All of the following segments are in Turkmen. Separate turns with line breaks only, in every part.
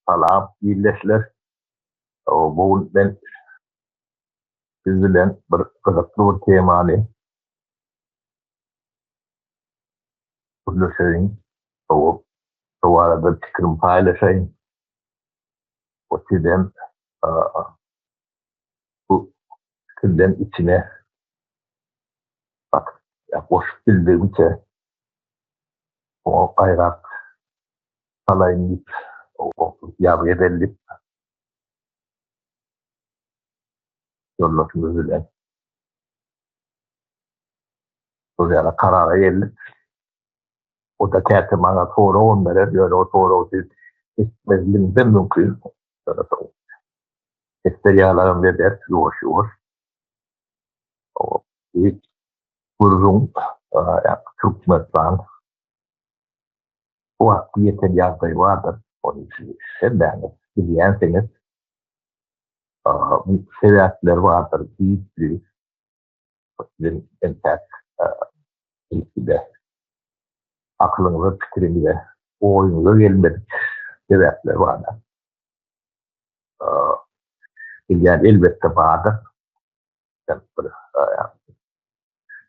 salam, birleşler. Bu ben siz bilen bir kızıklı bir temany paylaşayım. O, o arada fikrim paylaşayım. O sizden bu fikirden içine bak ya boş bildiğimce o gayrat salayım o yarı edilip yollasını bilen o yana karara gelip o da kerte bana sonra onlara diyor o sonra o siz ismezliğinden mümkün. Esteryalarım ve ders yoğuş yoğuş. O ilk kurum yani Türkmenistan bu aktivite yazdığı vardır. Onun için senden biliyenseniz bu sebepler vardır. Büyük sizin entek ilgide aklınıza fikrinize o oyunuza gelmedik sebepler vardır. Yani elbette vardır. Yani,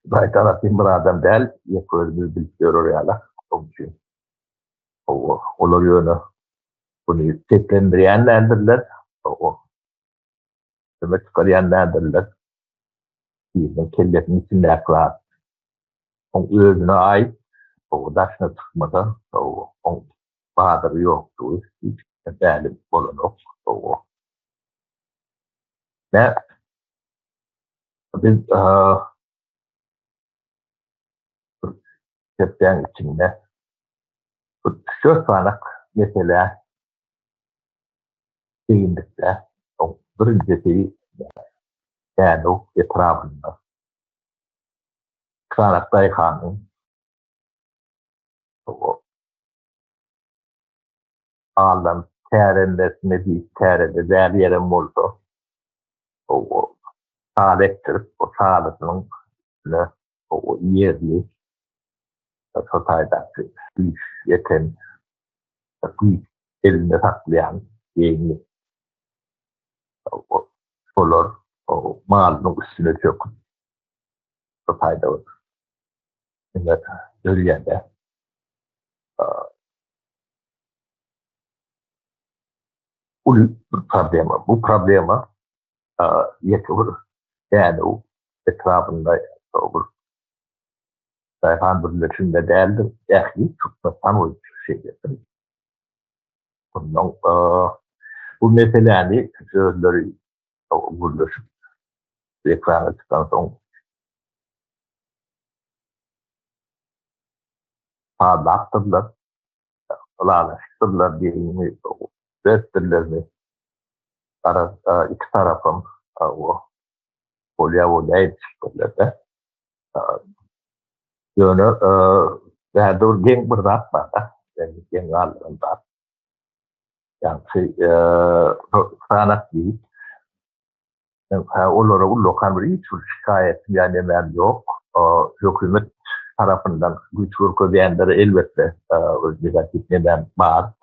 Bay tarafın bir adam değil, yakıyoruz bilgiler oraya. Onun için olur yönü bunu teklendirenlerdirler. O demek çıkarıyanlardirler. Bizim kelletin içinde aklar. Onun özüne ait o daşına çıkmadan onun bağırı yoktu. Hiç değerli bulunuk. Ve biz Türkçe'nin içinde söz parlak mesela değindikçe o birincisi yani o etrafında Kırarak Dayıkan'ın o ağlam terendesine bir terende değer yerim oldu. O sağlıktır. O sağlıkının o yerli Hatay'daki büyük yeten büyük elinde saklayan yeni olur. O mağazının üstüne çok Hatay'da olur. Evet, Suriye'de bu problema yakılır. Yani o etrafında olur. Sayfan birleşimde değerli ehli tutmasan o şey getirir. Bundan bu meseleleri sözleri birleşip ekrana çıkan son parlaktırlar, olanıştırlar diyeyim, gösterirler iki tarafın o volya yetiştirler de yönü daha doğru genç bir zat var da yani genç alın zat yani sanat değil onlara ullokan bir hiç şikayet yani ben yok hükümet tarafından güçlü koyanları elbette negatif neden var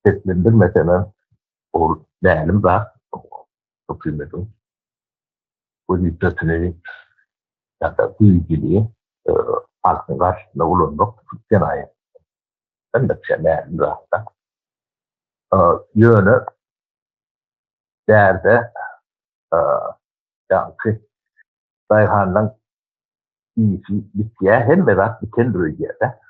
seslendirmesen o değerlim var hükümetin bu dikkatini ya da bilgili halkın karşısında bulunduk genayet ben de değerlim var yönü değerde yani Dayhan'dan iyisi bitkiye hem de bak biten bölgede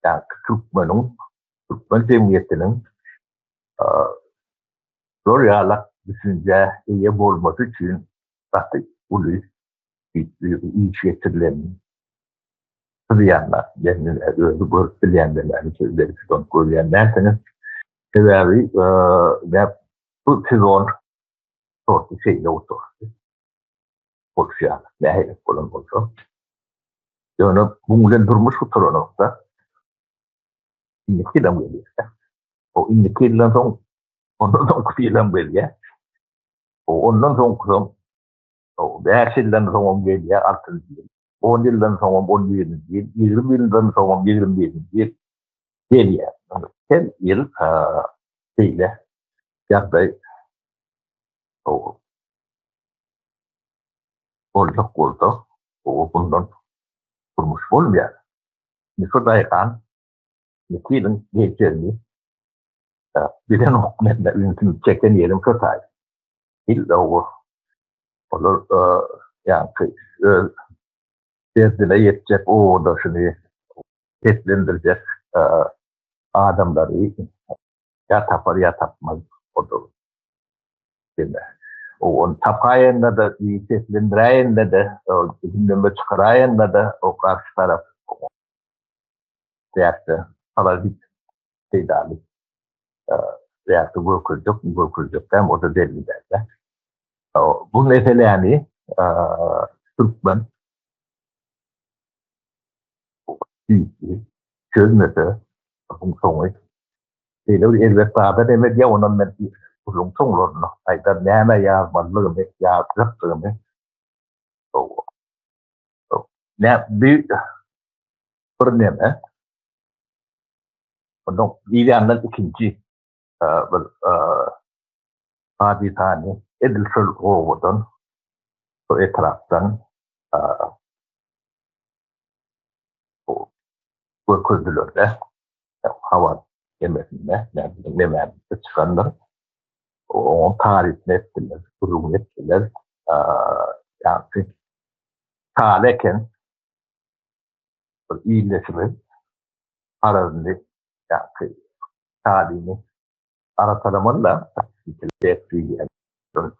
yani Türkmen cemiyetinin zor yağlak düşünce iyi olması için artık bunu iyi getirilen kılayanlar, yani öyle bilenlerden sözleri son koruyanlarsınız. Sebebi bu sezon sortu şeyle oturdu. Konuşuyor. Ne hedef olan oldu. Yani bunun durmuş oturanokta indiki geliyor. O indiki sonra ondan sonra kutilan geliyor. O ondan sonra o değersinden sonra geliyor altın diyor. 10 yıldan sonra 11. yıl, 20 yıldan sonra 21. yıl geliyor. Her yıl şeyle yaklaşık o olacak oldu. O bundan kurmuş olmuyor. Şu dayakan, yılın geçerini bilen hükümetle ünitini çeken yerim şu tay. İlla o olur yani derdine yetecek o da şunu seslendirecek e, adamları ya tapar ya tapmaz o da değil. O tapayında da iyi seslendireyinde de gündeme çıkarayında da o karşı taraf reaktı parazit şeydali reaktı vurkulduk hem o da belli derler. Bu mesele yani Türkmen çözmesi cũng không ấy thì nếu đi về ta bên em dia onan men ulung song lor no ai ta na ya man lo me ya rất rồi me so na bi problem onun ilanlar ikinci hadisani edilsel ovadan o etraftan bu kurdulurda hava yemesinde ne ben çıkanlar o tarihini ettiler, kurum ettiler. Yani taleken iyileşme arasında yani talihini aratalamalı şekilde yani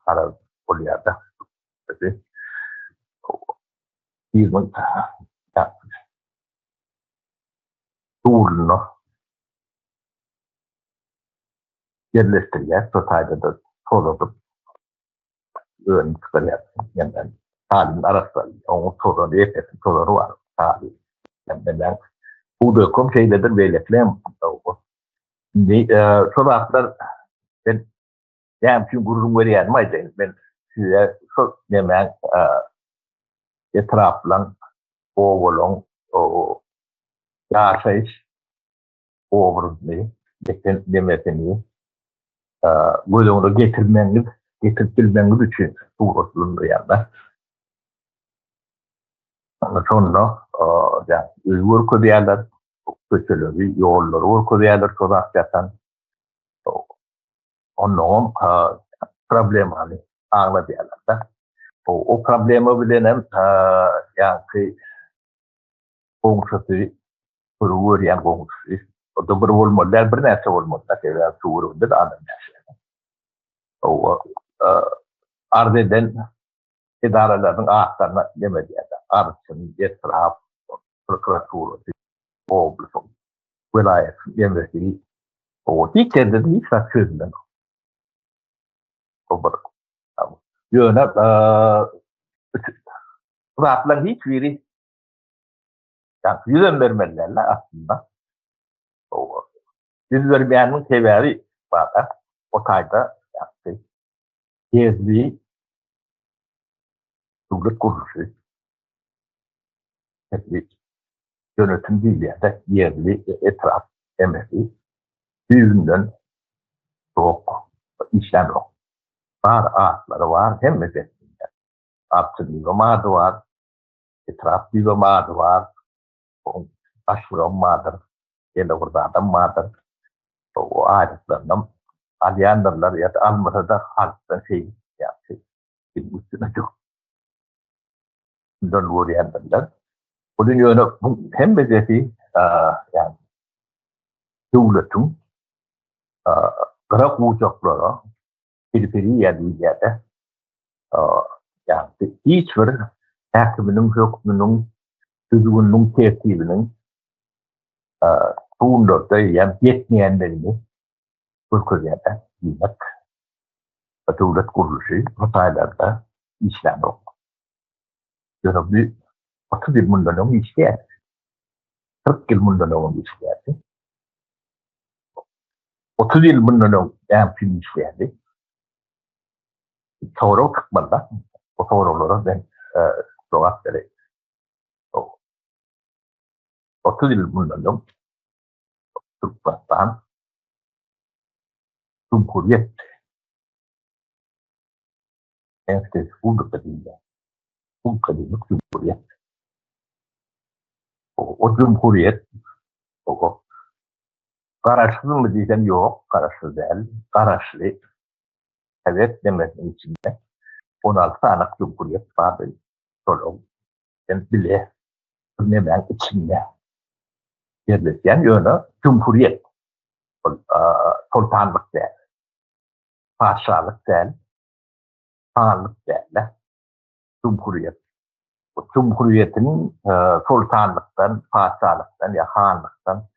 ara oluyor da tabii bir yani tool'unu yerleştiriyor. Totayda da torunu ön çıkarıyor. Yani talihin arası onun torunu efesin torunu var. Talih. Yani ben bu da kom şeylerden belirtlem. Şimdi sorular ben yani çünkü gururum var yani ben size çok hemen etraflan ovalong o yaşayış over'ını demesini gözünü getirtilmeniz için uğraşılıyor yani. Sonra yani uygur kudiyalar kötülüğü, yolları uygur kudiyalar sokaktan onun problemini anlatıyorlar da. O problemi bilenem yani komşusu kurulur yani komşusu. O da bir olmalılar bir neyse olmalılar. Yani sorundur adam neyse. O ardından idarelerin ağızlarına demedi yani. Arşın, etraf, prokuraturu, oblusun, vilayet, yemresi. O dikkat hiç çözülen. O bir. Yöne rahatlan hiçbiri yani yüzden vermelilerle aslında. O yüz vermeyenin seberi var. O tayda yani gezdiği devlet kuruluşu, yönetim değil yani yerli etraf emri yüzünden çok işlem yok. Var ağaçları var hem meselesinde. Artı bir vamadı var, etraf bir vamadı var, aşırı vardır, yine burada adam vardır. O ağaçlarından alyanlarlar ya da almasa da halktan şey yaptı. Bir üstüne çok dön vuruyanlarlar. Bunun yönü hem meselesi yani devletin Irak uçakları periferi yerlerde yani hiçbir hakiminin, hükmünün, sözünün, tertibinin bulundurduğu yani yetmeyenlerini ülkelerde bilmek devlet kuruluşu hataylarda işlem yok. Yani bir 30 yıl bundan önce işler, 40 yıl bundan önce işlerdi. 30 yıl bundan önce yani film işlerdi. Sonra çıkmadı. O sorulara ben cevap vereyim. 30 yıl bundan Türkmenistan Cumhuriyet enfes bu kadar Cumhuriyet. O Cumhuriyet o kararsız mı diyeceğim yok kararsız değil. Kararsız evet demesinin içinde 16 tane Cumhuriyet vardı. Sonra ben bile hemen içinde yerleşen yönü Cumhuriyet. Sultanlık değil, paşalık değil, hanlık değil, Cumhuriyet. Bu Cumhuriyet'in sultanlıktan, paşalıktan ya hanlıktan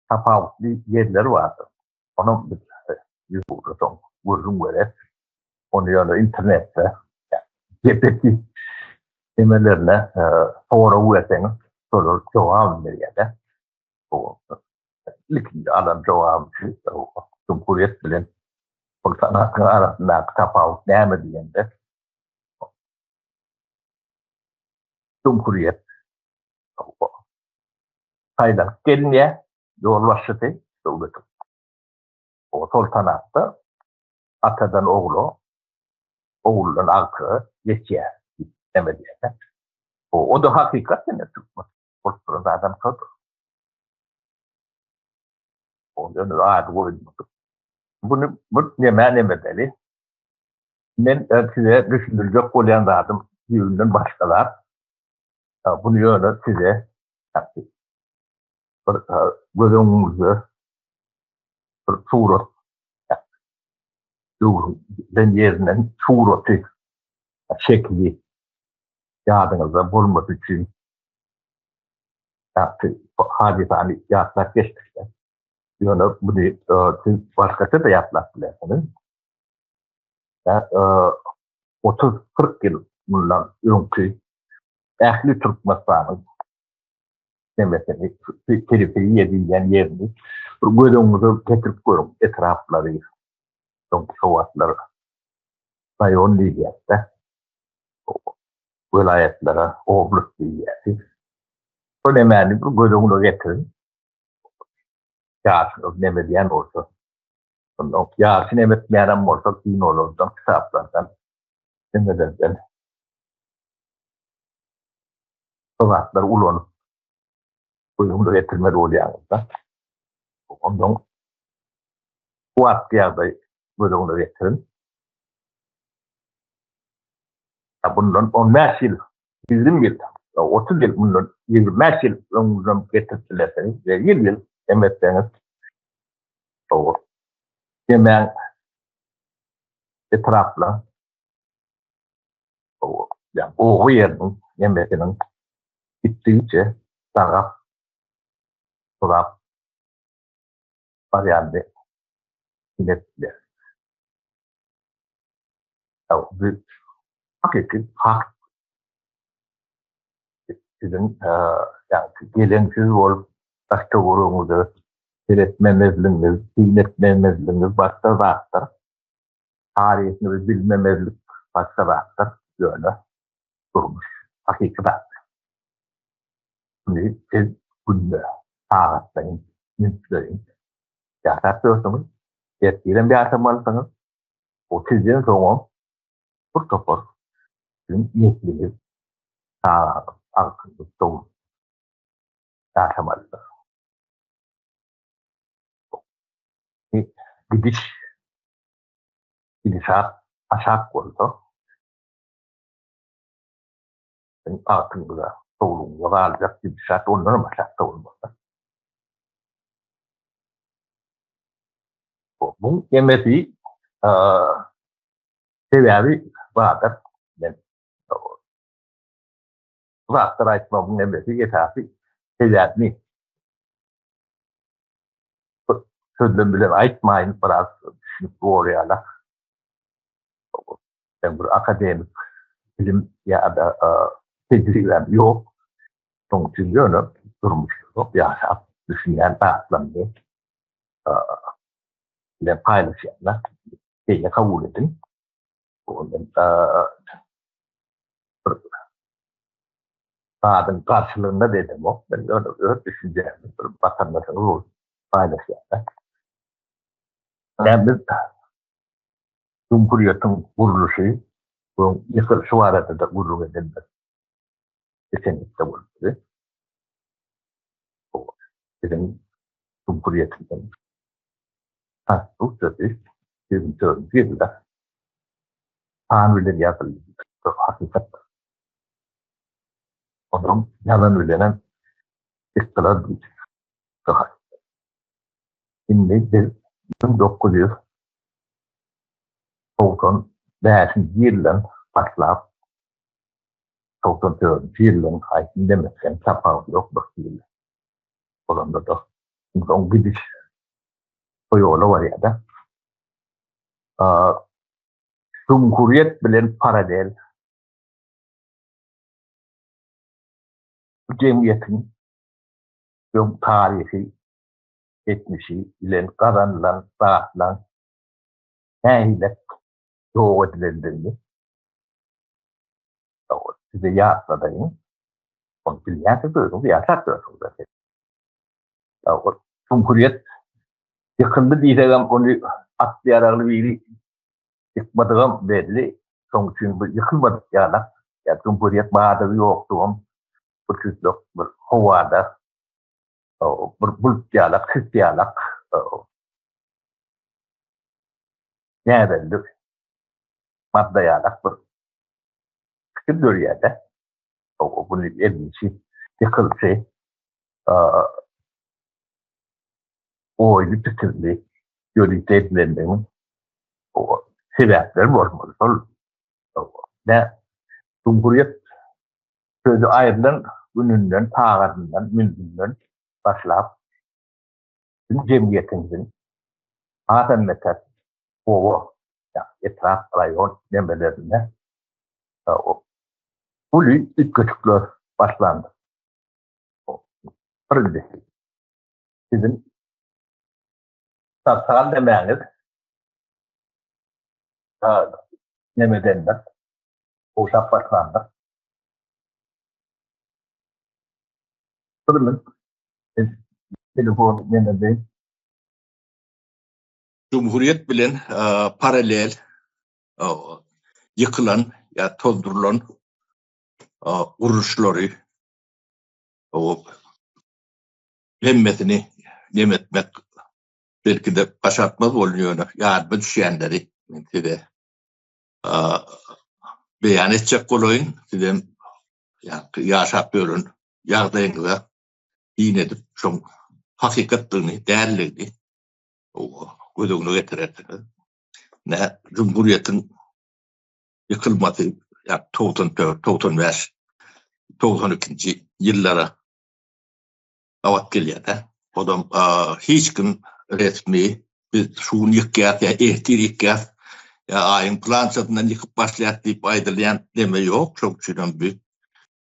tafavutlu yerleri vardı. Onun bir yüzüğü uzun böyle. Onu yani internette yani, GPT demelerine soru verseniz soru cevabı veriyor. O ilk adam cevabı Cumhuriyet bilen sultanlıkın arasındaki tafavut ne mi diyende Cumhuriyet Tayland gelmeye yol başladı. O sultanatta atadan oğlu, oğlunun akı geçiyor. Demedi. O da hakikaten ne tutmuş. Kurtulun adam kaldı. Ondan adı koydu. Bu ne medeli. Ben size düşünülecek olan adım yönünden başkalar. Bunu yönü size gözümüzü surat den yerinden suratı şekli yadınızda bulması için hadisani yapmak geçmişler. Yani bunu başkası da yapmak bilersiniz. 30-40 yıl bundan önceki ehli Türkmenistan'ın demesini, periferi yediğinden yerini gözümüzü getirip görün etrafları, soğukları, rayon lidiyette, vilayetlere, oblast lidiyeti. Önemli bir gözümüzü getirin. Yarsınız ne diyen olsa. Yarsın emetmeyen olsa din olurdan, kitaplardan, demelerden, sıfatlar ulanıp gözümüzü getirme rolü yanında. Ondan bu aktiyada gözümüzü getirin. Bundan 15 yıl, 20 yıl, 30 yıl bundan 25 yıl bundan getirtilerseniz ve 20 yıl emekleniz o hemen etrafla o yani o yerin emekinin gittiğince taraf varyante iletişimler. Bir hakiki hak sizin yani gelensiz olup başka vurumuzu seyretmemezliğiniz, dinletmemezliğiniz başka vardır. Tarihini bilmemezlik başka vardır. Böyle durmuş. Hakikat. Şimdi siz günde, saattayın, minutlayın. Yaşatıyorsunuz. Yetkiyle bir yaşamalısınız. O sizin sonra bu topar. Sizin yetkiniz, sağlığınız, aklınız, doğru yaşamalısınız. Gidiş, gidişat aşağı oldu. Sizin aklınıza, doğruluğunuza varacak gidişat onların aşağıda olmalı. Bunun yemesi sebebi vardır. Yani, vardır aytmamın yemesi yeterli sebebi sözden bilen aytmayın biraz düşünüp doğruyala. Ben bir akademik bilim ya da tecrübem yok. Onun için yönü durmuş yok. Yaşam, düşünen dağıtlandı. Ile paylaşanlar şeyle kabul edin. Onun Saatın karşılığında dedim o. Ben öyle düşüneceğim. Vatandaşın faydası yani. Yani biz Cumhuriyet'in kuruluşu, bu yıkılışı var arada da gurur edilmez. Kesinlikle vuruldu. O bizim Cumhuriyet'in tasduk sözü 24. yılda Tanrı'nın yazıldığı hakikat. Onun yalan ülenen istiklal gücü. Şimdi biz 1995 yıldan başlayıp 94 yılın ayın demekten kapağı yok bakıyla. Olanda da onun gidiş o yolu var ya da Cumhuriyet bilen paralel cemiyetin tarihi, geçmişi ile kazanılan, dağıtılan neyle yok edilendiğini size yasadayım. Onu bilmeyen bir yasaklıyorsunuz zaten. Cumhuriyet yıkıldı diyeceğim onu atlayarak biri yıkmadığım belli. Sonuçta bu yıkılmadık ya. Ya Cumhuriyet bağda yoktu. Bu tüzlük bir havada bir bulutyalık, hıstiyalık nerede maddeyalık bir küçük yerde bunu elbisi yıkılsa o öyle fikirli yönete edilenlerin o sebepleri bozmalı. Ne Cumhuriyet sözü ayrılan gününden, tağırından, mündünden başlayıp cemiyetimizin zaten mesela o etraf rayon demelerine bu ilk küçükler başlandı. Birincisi sizin satsal demeniz nemedenler o şap başlandı. Kırılın telefon nemede
Cumhuriyet bilen paralel yıkılan ya toldurulan uruşları o hemmetini yemetmek belki de başartmaz oluyor. Yardım düşenleri de beyan edecek olayın dedim yaşap görün yağdayınıza din edip çok hakikatliğini, değerliğini gözüne getirersiniz. Ne Cumhuriyet'in yıkılması ya 94, 92 yıllara avat geliyordu. O da hiç kim resmi biz şunu yıkıyat ya ehtir yıkıyat ya ayın planşatından yıkıp başlayat deyip aydırlayan deme yok. Çok çürüm büyük.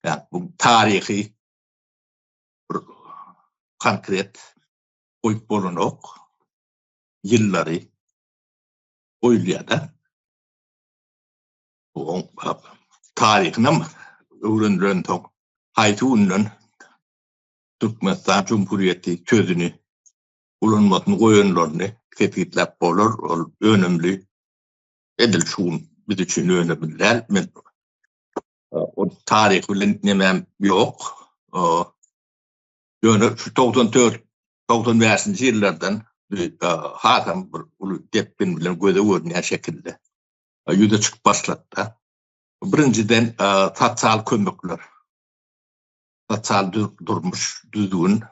Yani bu tarihi konkret oyup bulunuk yılları oyluyordu. Bu tarihine öğrenilen haytûnun Türkmenistan Cumhuriyeti sözünü bulunmasını koyunlarını tetiklep olur, önemli edilşun biz için önemliler. O tarih bilen nemem yok. Yani şu 94 yıllardan hakan bir depin bilen göze görünen şekilde yüze çıkıp başlattı. Birinciden tatsal kömükler, tatsal durmuş düzgün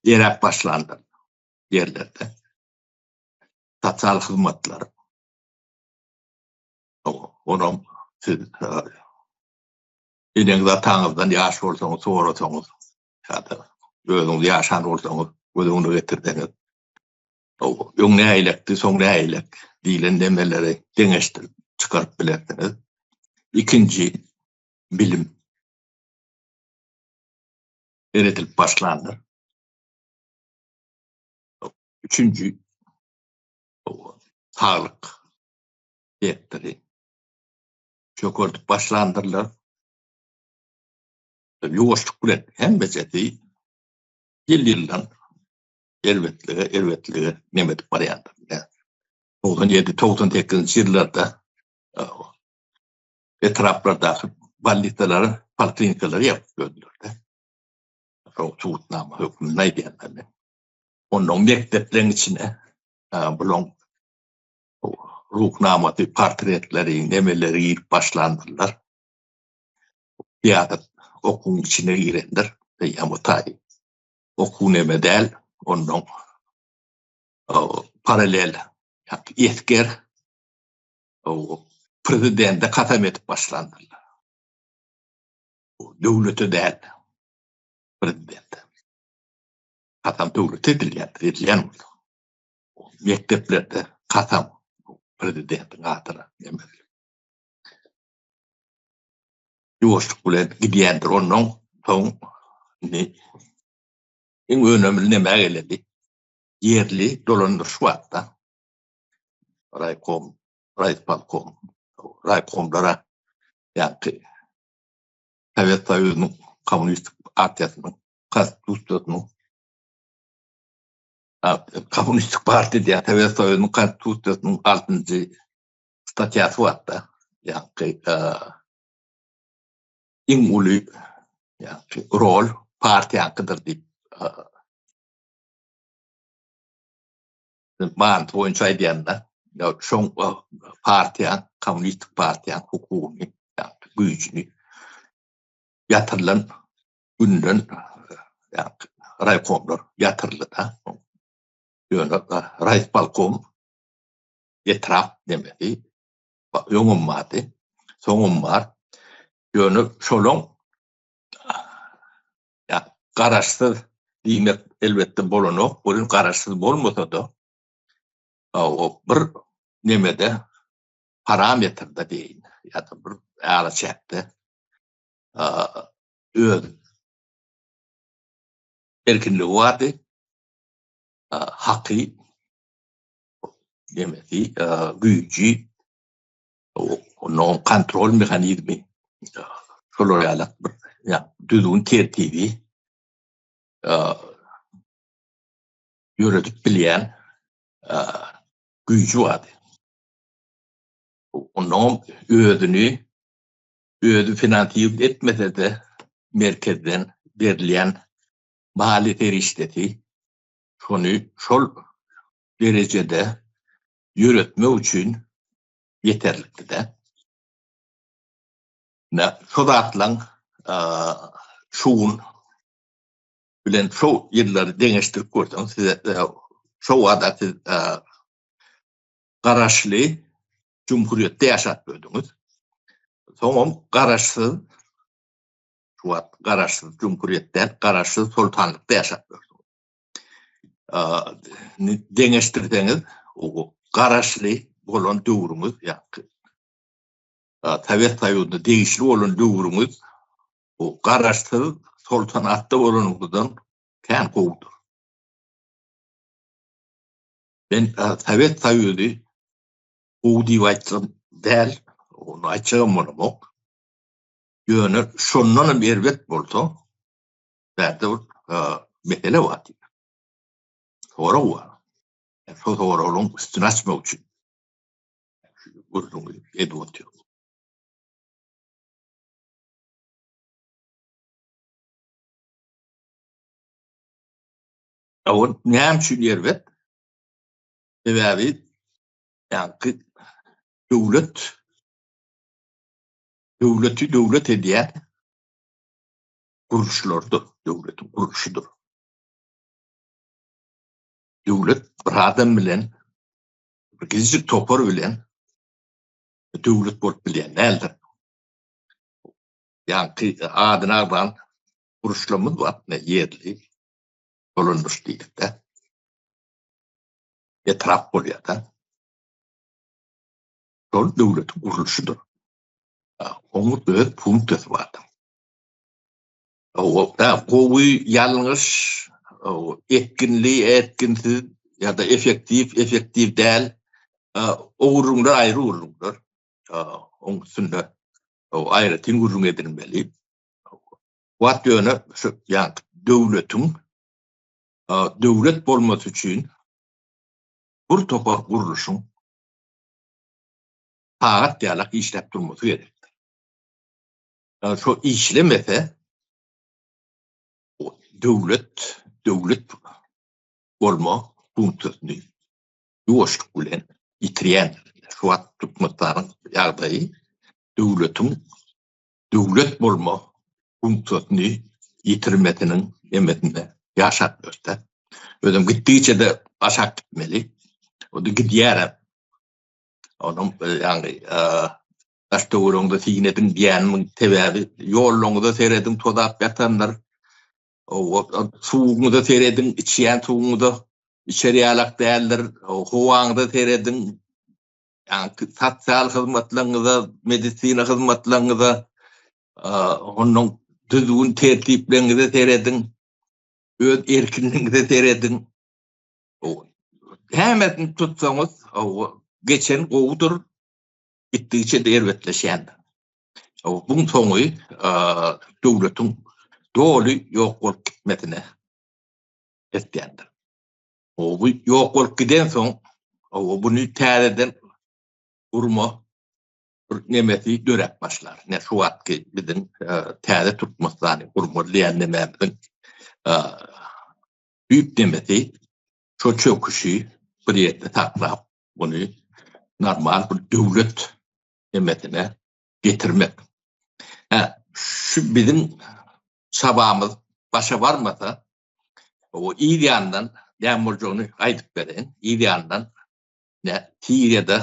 yerek başlandı yerlerde. Tatsal hizmetler. Onun siz elinizde tanızdan yaş olsanız, soğursanız, özünüz yaşan olsanız, gözünü getirdiniz. Yung ne eylekti, son ne eylek diyen demeleri deneştir, çıkarıp bilersiniz. İkinci, bilim öğretilip başlandı. Üçüncü, sağlık yetleri çok orada başlandırılır. yoğuşluk bilen hem beceti yıllardan elbetliğe nemet baryandı. 97-98 yıllarda etraflardaki validelerin poliklinikaları yapıp gördüler. Tuğutnama hükmüne diyenlerle. Onun mekteplerin içine bulun ruhnamatı, portretleri, nemeleri girip başlandılar. Bir adet okun içine girenler. Yamutay okun neme değil, onun paralel etker prezidente katam etip başlandılar. Devleti değil, prezidente. Katam devleti edilen oldu. Mekteplerde katam prezidentin adına demeli. Yoğuşluk bilen gidiyendir onun son en önemli neme geldi. Yerli dolandırış vatta raykomlara yani Sovet Soyuzu'nun Komünistik Partisi'nin konstitüsyonunun Komünistik Parti diye Sovet Soyuzu'nun konstitüsyonunun 6. statyası vatta yani en ulu yani rol parti hakkıdır deyip mant boyunca diyenler ya şu partiyan, Komünistik Partiyan hukukunu yani gücünü yatırılan günden yani raykomlar yatırılı da yani raybalkom etraf demedi yolum vardı sonum var yani şolong ya kararsız demek elbette bolunu bunun kararsız bolmasa da o bir nemede parametrede değil ya da bir ölçekte öz erkinliği vardı hakkı demedi gücü onun kontrol mekanizmi şöyle ya düzgün tertibi yönetip bilen gücü vardı. Onun ödü finansiye etmese de merkezden verilen mali terişteti şol derecede yönetme için yeterlikti de. Şu da atlan şuun bilen şu yılları deneştirip gördüm. Size şu adet Karaşlı Cumhuriyet'te yaşat gördünüz. Sonra Karaşsız şu an Karaşsız Cumhuriyet'ten Karaşsız Sultanlık'ta yaşat gördünüz. Deneştirdiniz o Karaşlı olan doğrumuz yani Sovet Soyuzu'nda değişli olan doğrumuz o Karaşsız Sultanat'ta olanımızdan kan kovdur. Ben Sovet Soyuzu o divaçın değil, onu açığım onu yönü şundan bir buldu. Bende mesele var. Sonra var. Sonra onun üstüne açmak için. Gördüğünüz Edward diyor. Ama ne yapayım yervet? Sebebi yani devlet ediyen kuruluşlardır. Devletin kuruluşudur. Devlet bir adam bilen, bir gizli topar bilen, devlet bolup bilen neldir? Yani adına alan kuruluşlarımız var. Ne yerli, bulunmuş değil de. Etraf oluyor da. Sol devletin kuruluşudur. Onun bir punktası vardır. Bu yalnız etkinliği, etkinsiz ya da efektif değil uğrunda ayrı uğrundur. Onun üstünde ayrı tin uğrun edilmeli. Wat yöne yani devlet bolması için bir topar kuruluşun taat diyalak işlep durması gerek. Yani şu işlemese o devlet olma punktunu yoğuşluk bilen itiriyen şu at tutmakların yağdayı devlet olma punktunu yitirmesinin emetinde yaşatmıyor. Ödüm gittiğince de aşağı gitmeli. O da gidiyor. Onun yani Aşta uğrunda sinetin diyanımın tebebi yolluğunda seyredin todap yatanlar o soğuğunda seyredin içiyen soğuğunda içeri alak değerler hovağında seyredin yani sosyal hizmetlerinize medisina hizmetlerinize onun düzgün tertiplerinize seyredin öz erkinliğinize seyredin hemen tutsanız geçen oğudur gittiğince de elbetleşen. Bunun sonu devletin doğru yok olup gitmesine isteyendir. Bu yok olup giden son bunu tereden vurma nemesi dörek başlar. Ne şu at ki bizim terede tutması yani vurma diyen nememizin büyük nemesi şu çöküşü bir yerde taklap bunu normal bir devlet nemesine getirmek. Şu bizim sabahımız başa varmasa o iyi yandan yağmurcuğunu aydık veren iyi yandan ne Suriye'de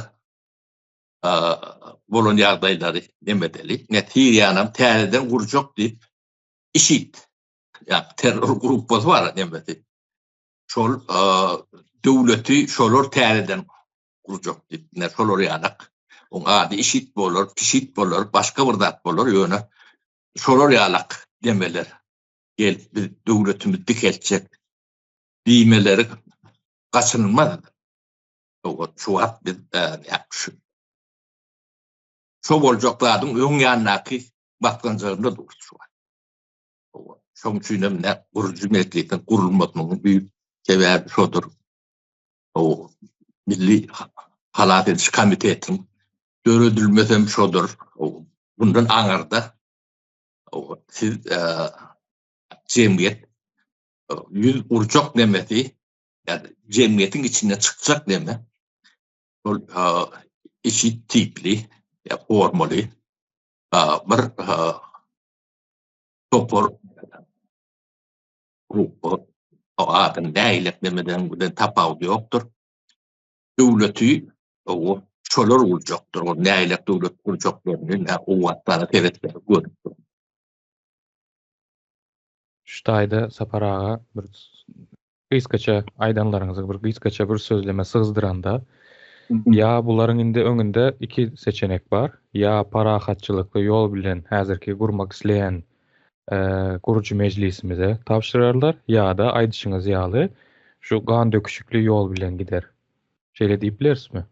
volunteerleri demedeli ne Suriye'nin terörden kuracak deyip işit yani terör grubu var demedi. Şol devleti şolor terörden kuracak deyip ne şolor yanak on adi işit bolor, pişit bolor, başka bir zat bolor yöne şolor yanak demeler. Gel bir devletimiz dikelecek diyemeleri kaçınılmaz. Şu an biz şu olacaklardan ön yanındaki baskıncılığında durur şu an. Son için ne kurucu meclisin kurulmasının büyük sebebi şudur. O Milli Halat Ediş Komitetin dörüdülmesi şudur. Bundan anarda siz cemiyet yüz urcak demesi yani cemiyetin içine çıkacak deme eşit tipli formalı bir topor grubu adın değilek demeden bu da tapağı yoktur. Devleti o şolar olacaktır. O değilek devlet olacaktır. Ne o vatana tevetleri görüp.
Ştaýda Sapar aga bir gysgaça aýdanlaryňyzy bir gysgaça bir sözleme sygzdyranda ya bularyň indi öňünde iki seçenek bar. Ya parahatçylykly ýol bilen häzirki gurmak isleýän gurucu mejlisimize tapşyrarlar ya da aýdyşyňyz ýaly şu gan döküşükli ýol bilen gider. Şeýle diýip bilerismi?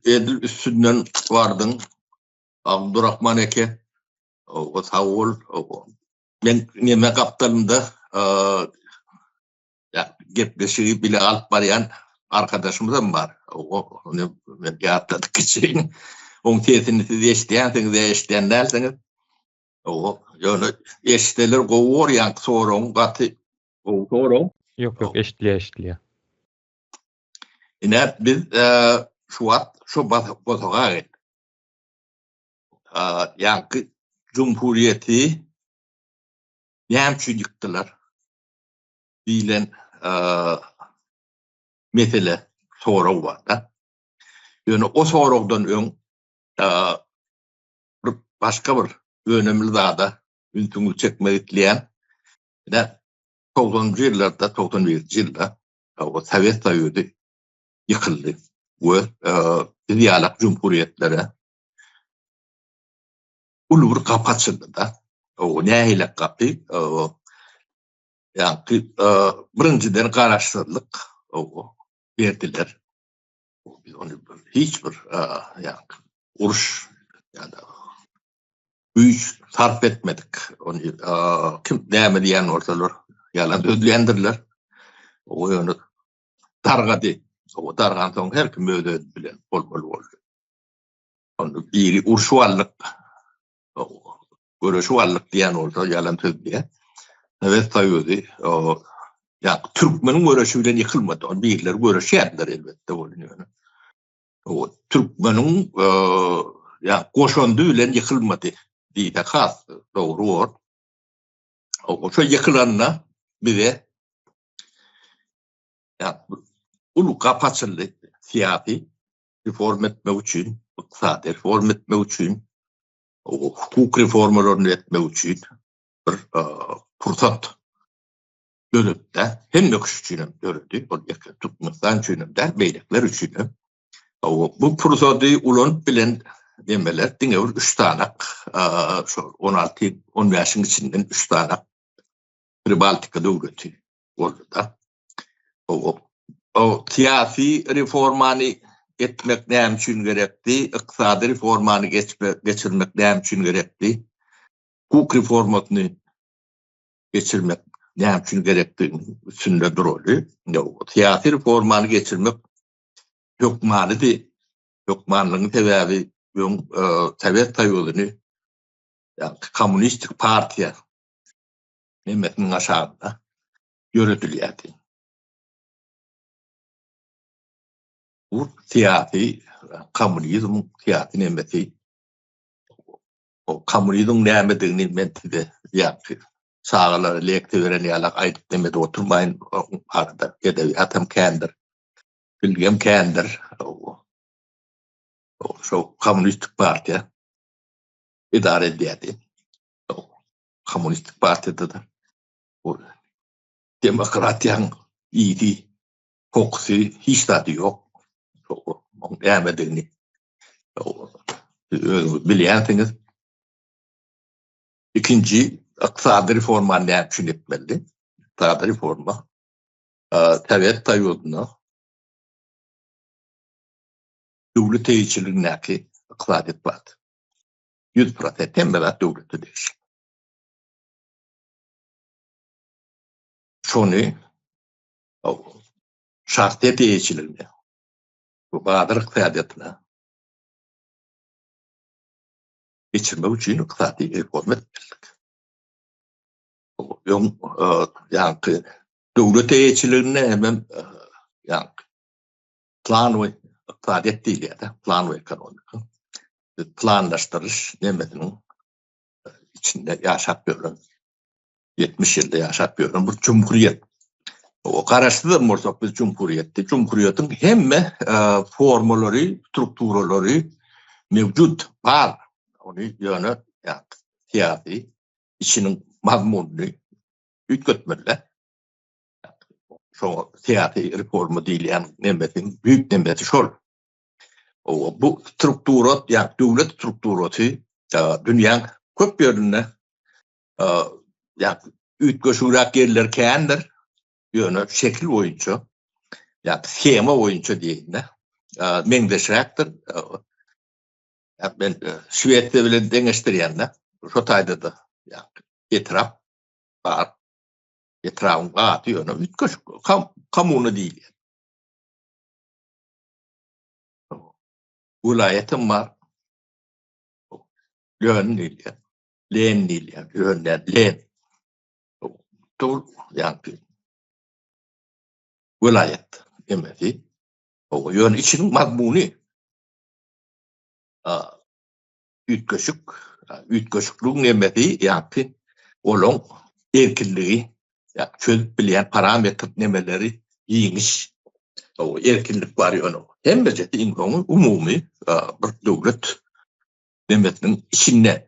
Edil üstünden vardın. Abdurrahman eke o savul ben neme kaptanımda ya gepleşiği bile alıp barayan arkadaşımız var. Onu ben yaptadık için. Onun tesini siz eşleyen derseniz yani eşiteler kovur yank sorun katı sorun.
Yok eşitliye.
Yine biz şu batığa gittik. Yankı Cumhuriyeti yemçü yıktılar. Bilen mesele soru var da. Yani o sorudan ön başka bir önemli dağda üntümü çekmedikleyen 90'cı yıllarda 91'ci yılda Sovyet Sovyeti yıkıldı ve diyalog cumhuriyetlere ulur kapatıldı da o neyle kapı yani birinciden karşılık verdiler. Biz onu hiçbir yani uruş yani güç sarf etmedik. Onu kim näme diýen bolsalar ýalan sözlendirler. O ýöne dargady. O dargan soň her kim öýde bilen bolmaly. Onu biri urşuwallyk, görüşüwallyk diýen bolsa ýalan söz diýen. Evet taýýody. Ya Türkmenin görüşü bilen yıkılmadı. Onu birileri görüşýärler elbette bolýar. O Türkmenin ya goşandy bilen yıkılmadı diýdi has dogry bor. O şo yıkılanna bize ya ulu kapaçyly siyasi reform etmek üçin, iqtisadi reform etmek üçin, o hukuk reformlaryny etmek üçin bir pursat görüpde hem nöküşçünem görüldü. O yakın tutmaktan üçin de beylekler üçin. Bu pursatı ulan bilen demeler dine 3 tanak 16-15 içinden 3 tanak Pribaltika döwleti boldy da. O siyasi reformany etmek näme üçin gerekdi? Iqtisadi reformany geçirmek näme üçin gerekdi? Hukuk reformasyny geçirmek näme üçin gerekdigini düşünde durýar. Siyasi reformany geçirmek hökmanydy. Hökmanlygyň sebäbi Sovet taýylyny Kommunistik partiýa nimetiniň aşagynda ýöretilýärdi. Bu siyasi kommunizm siyasi nemeti o kommunizm nämedigini men tide ýa-da sağalar lekde beren ýalak aýdyp demede oturmaýyn arada edebiýatam kendir. Bilgem kendir. Şo Kommunistik partiýa idare edýärdi. Kommunistik partiýada da bu demokratiýanyň ýygy kokusy hiç tadı ýok. Nämedigini bilýärsiňiz. Ikinji iqtisadi reforma näme üçin etmeli? Iqtisadi reforma Sovet taýylyna döwlet teýçiligindäki iqtisadi etmeli. 100% tembelet döwleti değiş. Şonu şartiyet teýçiligine bu badyr iqtisadiýatyna geçirmek üçin iqtisadi reform etmek. Ýa-ni döwlet teýçiligine hem plan we iqtisadiýat diýilýär, plan we ekonomika. Planlaşdırış nemedinin içinde yaşap görün. 70 yılda yaşap görün. Bu cumhuriyet. O karşıdır morsak biz cumhuriyette. Cumhuriyetin hemme formaları, strukturaları mevcut var. Onu yönü siyasi içinin mazmununu ütgötmeliler. Şu siyasi reformu diýilýän nemedin büyük nemedi şol. Bu strukturat, yani devlet strukturatı dünyanın köp yerine ütgöşürak yerler kendir. Yönü şekil boyunca, schema boyunca diýende meňdeşräkdir. Ben Şwedde bilen deňeşdirýände şo taýda da etraf bar. Etrafyň aty ýöne ütgöş kamuny diýilýär. Vilayetim var. Lön diýilýär. Len diýilýär. Lönler, len. Dur, ýa-ni vilayet emedi. O ýön içiniň mazmuny ütgöşüklüğün emedi ýa-ni olaň erkinligi, çözüp bilýän parametr nemeleri ýeňiş. O erkinlik bar ýöne. Hemme jeti insoňy umumy bir döwlet demetiniň içinde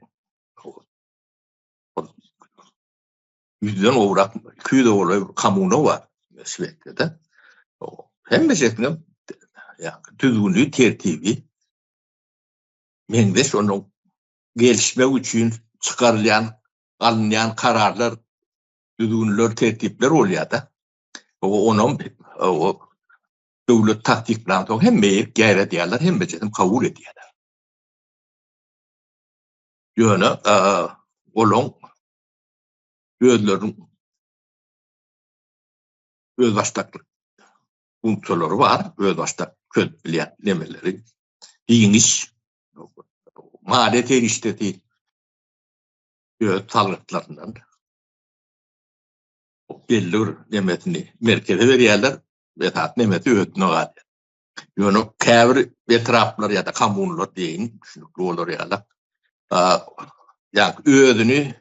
yüzden uğrak, 200 uğrak kamuny var Şwedde. Hemme jetine düzgünlüğü, tertibi meňdeş onuň gelişmek üçin çykarylýan, alınýan kararlar, düzgünler, tertipler bolýar da. Onuň döwlet taktik bilen soň hemme gaýret edýärler, hemme jetim kabul edýärler. Ýöne olaň özleriň öz baştaklyk funksiyonlary bar, öz başta köp bilýän nemeleri, giňiş, madet erişdeti öz talytlaryndan belli nemetini merkeze berýärler, betat nemeti ötüne galýar. Ýöne käbir etraplar ýa-da kommunlar diýin, şunukly bolar ýa-da. Ýa-ni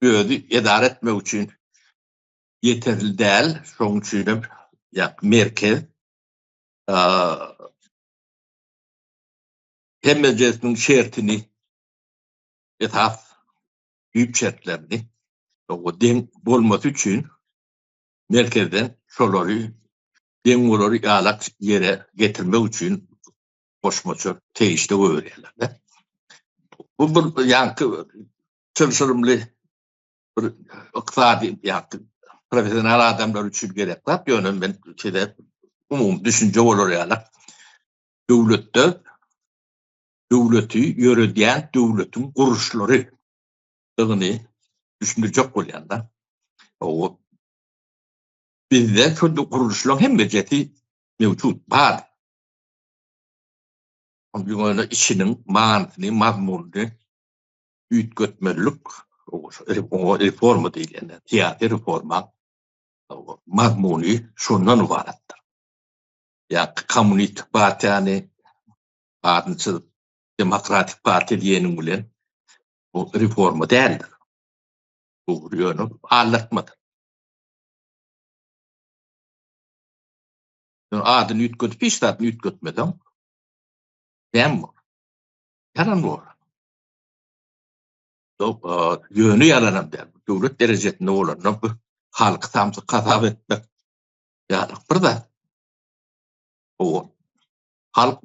özü edare etmek üçin yeterli däl, şoň üçin merkez hemmejesiniň şertini etap ýüp şertlerini o deň bolmasy üçin merkezden şolary deň bolary ýalak ýere getirmek üçin goşmaça teýişde öýrelerde. Bu bir ýanky çylşyrymly bir ykysady ýa-da professional adamlar üçin gerek zat. Ýöne men şeýle umum düşünje bolar ýa-da. Döwleti ýöredýän döwletiň guruşlary ýa-ni düşünjek bolýanda. O bizde şu guruşlaryň hemmejeti mewjud bar. Ýöne işiniň manysyny, mazmunyny üýtgetmelik, o reforma diýilende, tiýatr reforma mazmuny şondan ibaretdir. Kommunist partiýany adynçy Demokratik Parti diýeniň bilen o reforma däldir. Bu ýöne allatmadyr. Adyny üýtgetip, işdatny üýtgetmeden däm bor. Yaran bor. Ýöne yaranan däl. Döwlet derejesinde bolan bu halky tamsy kasap etmek. Bir da o halk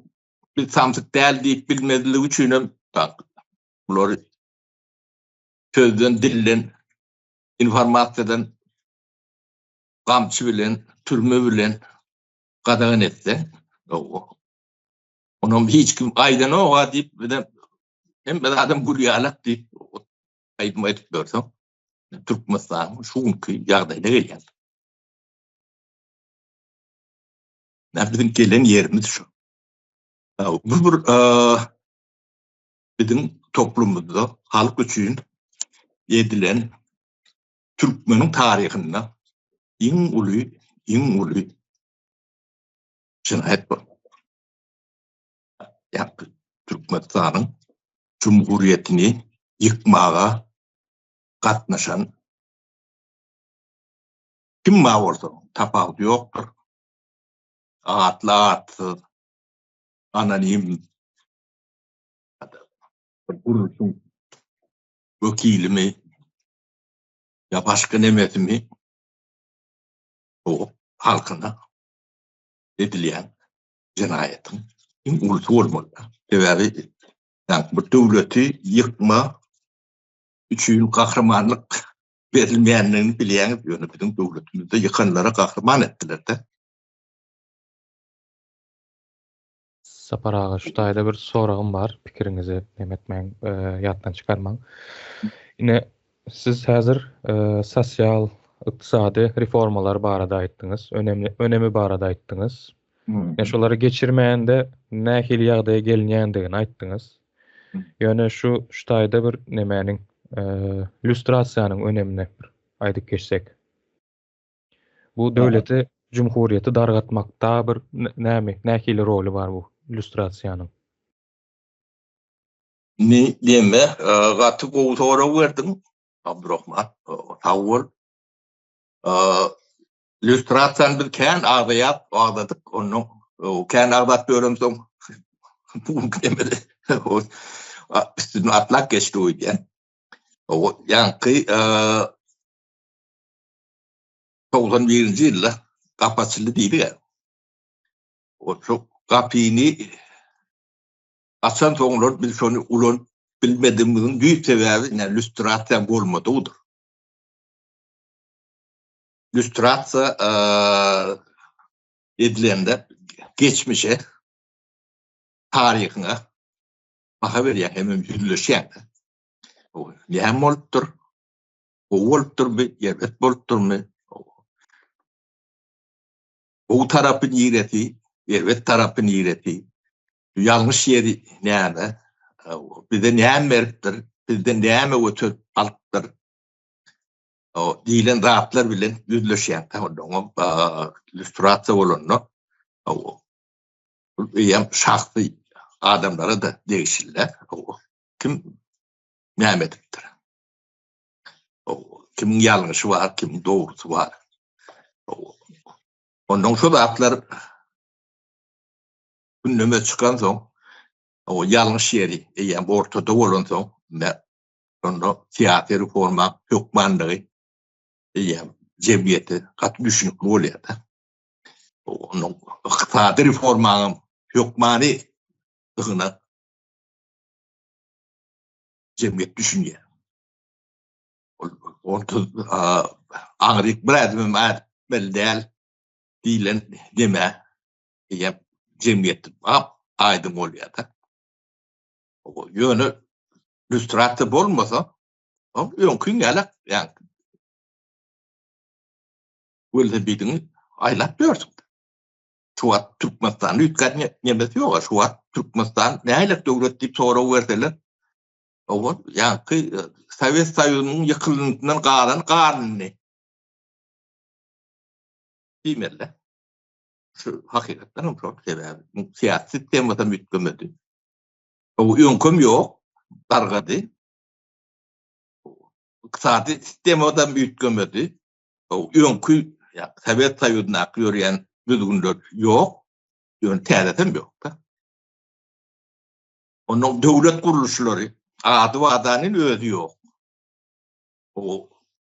bir tamsyk däl diýip bilmediligi üçin bular sözden, dilden, informasiýadan gamçy bilen, türme bilen gadagan etse, onuň hiç kim aýdan oga diýip hem bir adam gülýärlik diýip aýdym etip bersen, Türkmenistan şuňky ýagdaýda gelýär. Bizden gelen yerimiz şu. Bu bizim toplumumuzda halk üçin edilen Türkmeniň taryhynda iň uly cinayet bu. Türkmenistanyň Cumhuriyetini yıkmaga gatnaşan kim bolsa tapawdy ýokdur. Atlatsız, anonim guruşun vekilimi ya başka nemetimi o halkına edilýän jinaýatyň iň uly bolmaly. Sebäbi bu döwleti ýykma üçin kahramanlyk berilmeýänligini bilýän ýöne bizim döwletimizde ýykanlara kahraman etdiler-de.
Sapar ağa, şu taýda bir soragym bar, pikiriňizi nämetmäň, ýatdan çykarmaň. Ine siz häzir sosial, ykdysady reformalar barada aýtdyňyz, önemi barada aýtdyňyz. Şolary geçirmeýände nähili ýagdaýa gelinýändigini aýtdyňyz. Ýöne şu taýda bir nemäniň illüstrasiýanyň önemine aýdyp geçsek. Bu döwleti, Cumhuriyeti dargatmakda bir nähili roli bar bu illüstrasiýanyň.
Ne deme, gaty gowsora berdim, Abdurrahman, tawul. Illüstrasiýany bir kän agdaýap, agdadyk, onu kän agdat beremsoň bu demeli. Üstüne atlak geçti o diye. O yankı 91-nji ýylda gapaçyly diýdi. O çok gapyny açan soňlar biz şonu ulan bilmedimiň büyük sebäbi illüstrasiýa bolmadygydyr. Illüstrasiýa edilende geçmişe, taryhyna baka berýän hem yüzleşýän. Näme bolupdyr? O bolupdyrmy? Ýerlet bolupdyrmy? O tarapyny ýereti, ýerlet tarapyny ýereti. Ýalňyş ýeri näme? Bizde näme beripdir? Bizde näme ötüp alypdyr? O diýilen zatlar bilen yüzleşýän taýdanam illüstrasiýa bolanno. Ýa şahsy adamlara da degişirler. Kim näme edipdir? Kimin ýalňyşy bar, kimin dogrusy bar. Ondan şu zatlar gündeme çykan soň, o ýalňyş ýeri, ýa ortada bolan soň, onda teatr reforma, hökmanlygy, ýa jemgyýeti gat düşünükli bolýar da. Onun iqtisadi reformanyň hökmany ýygyna jemgyýet düşünýär. Orta aňryk bir adamym bildäl diýilen deme ýa jemgyýet aýdym bolýar da. O ýöne illüstrasiýa bolmasa, öňkü ýalak, ýa Welde bidiňi aýlap ýörsün. Şu wagt Türkmenistan ýetgän nemesi ýok, şu wagt Türkmenistan nähili döwlet diýip sorag berseler. Ýa-ki Sowet Soýuzynyň ýykylgyndan galan garnyny. Diýmerler. Şu hakykatdan hem şol sebäbi. Siýasat sistemata mütgemedi. O öňküm ýok, dargady. Iqtisadi sistemata mütgemedi. O öňkü Sowet Soýuzyna ýörýän düzgünler ýok, ýöne täzetem ýok da. Onuň döwlet guruluşlary ady we adanyň özü ýok. O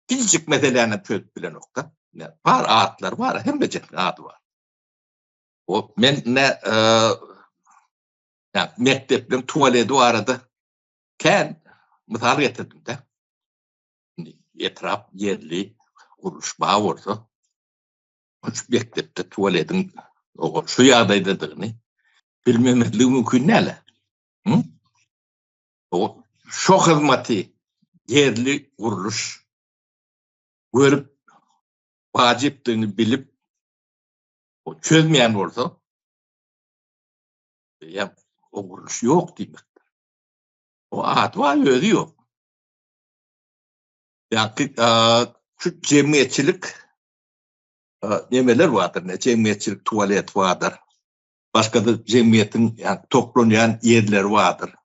kiçik meselelerini çözüp bilen okda. Bar adlar var, hemme adı var. O men mektepden tuvaleti arada ken misal getirdim de. Etraf yerli guruluş bağı olsa şu mektepde tuvaletin şu ýagdaýdadygyny bilmemezlik mümkin näle? O şo hyzmaty yerli guruluş görüp wajypdygyny bilip o çözmeýän bolsa ýa o guruluş ýok diýmekdir. O ady we özü ýok. Ýa-ki şu jemgyýetçilik nemeler vardır, jemgyýetçilik tuvalet vardır. Başga da jemgyýetiň toplanýan ýerler vardır.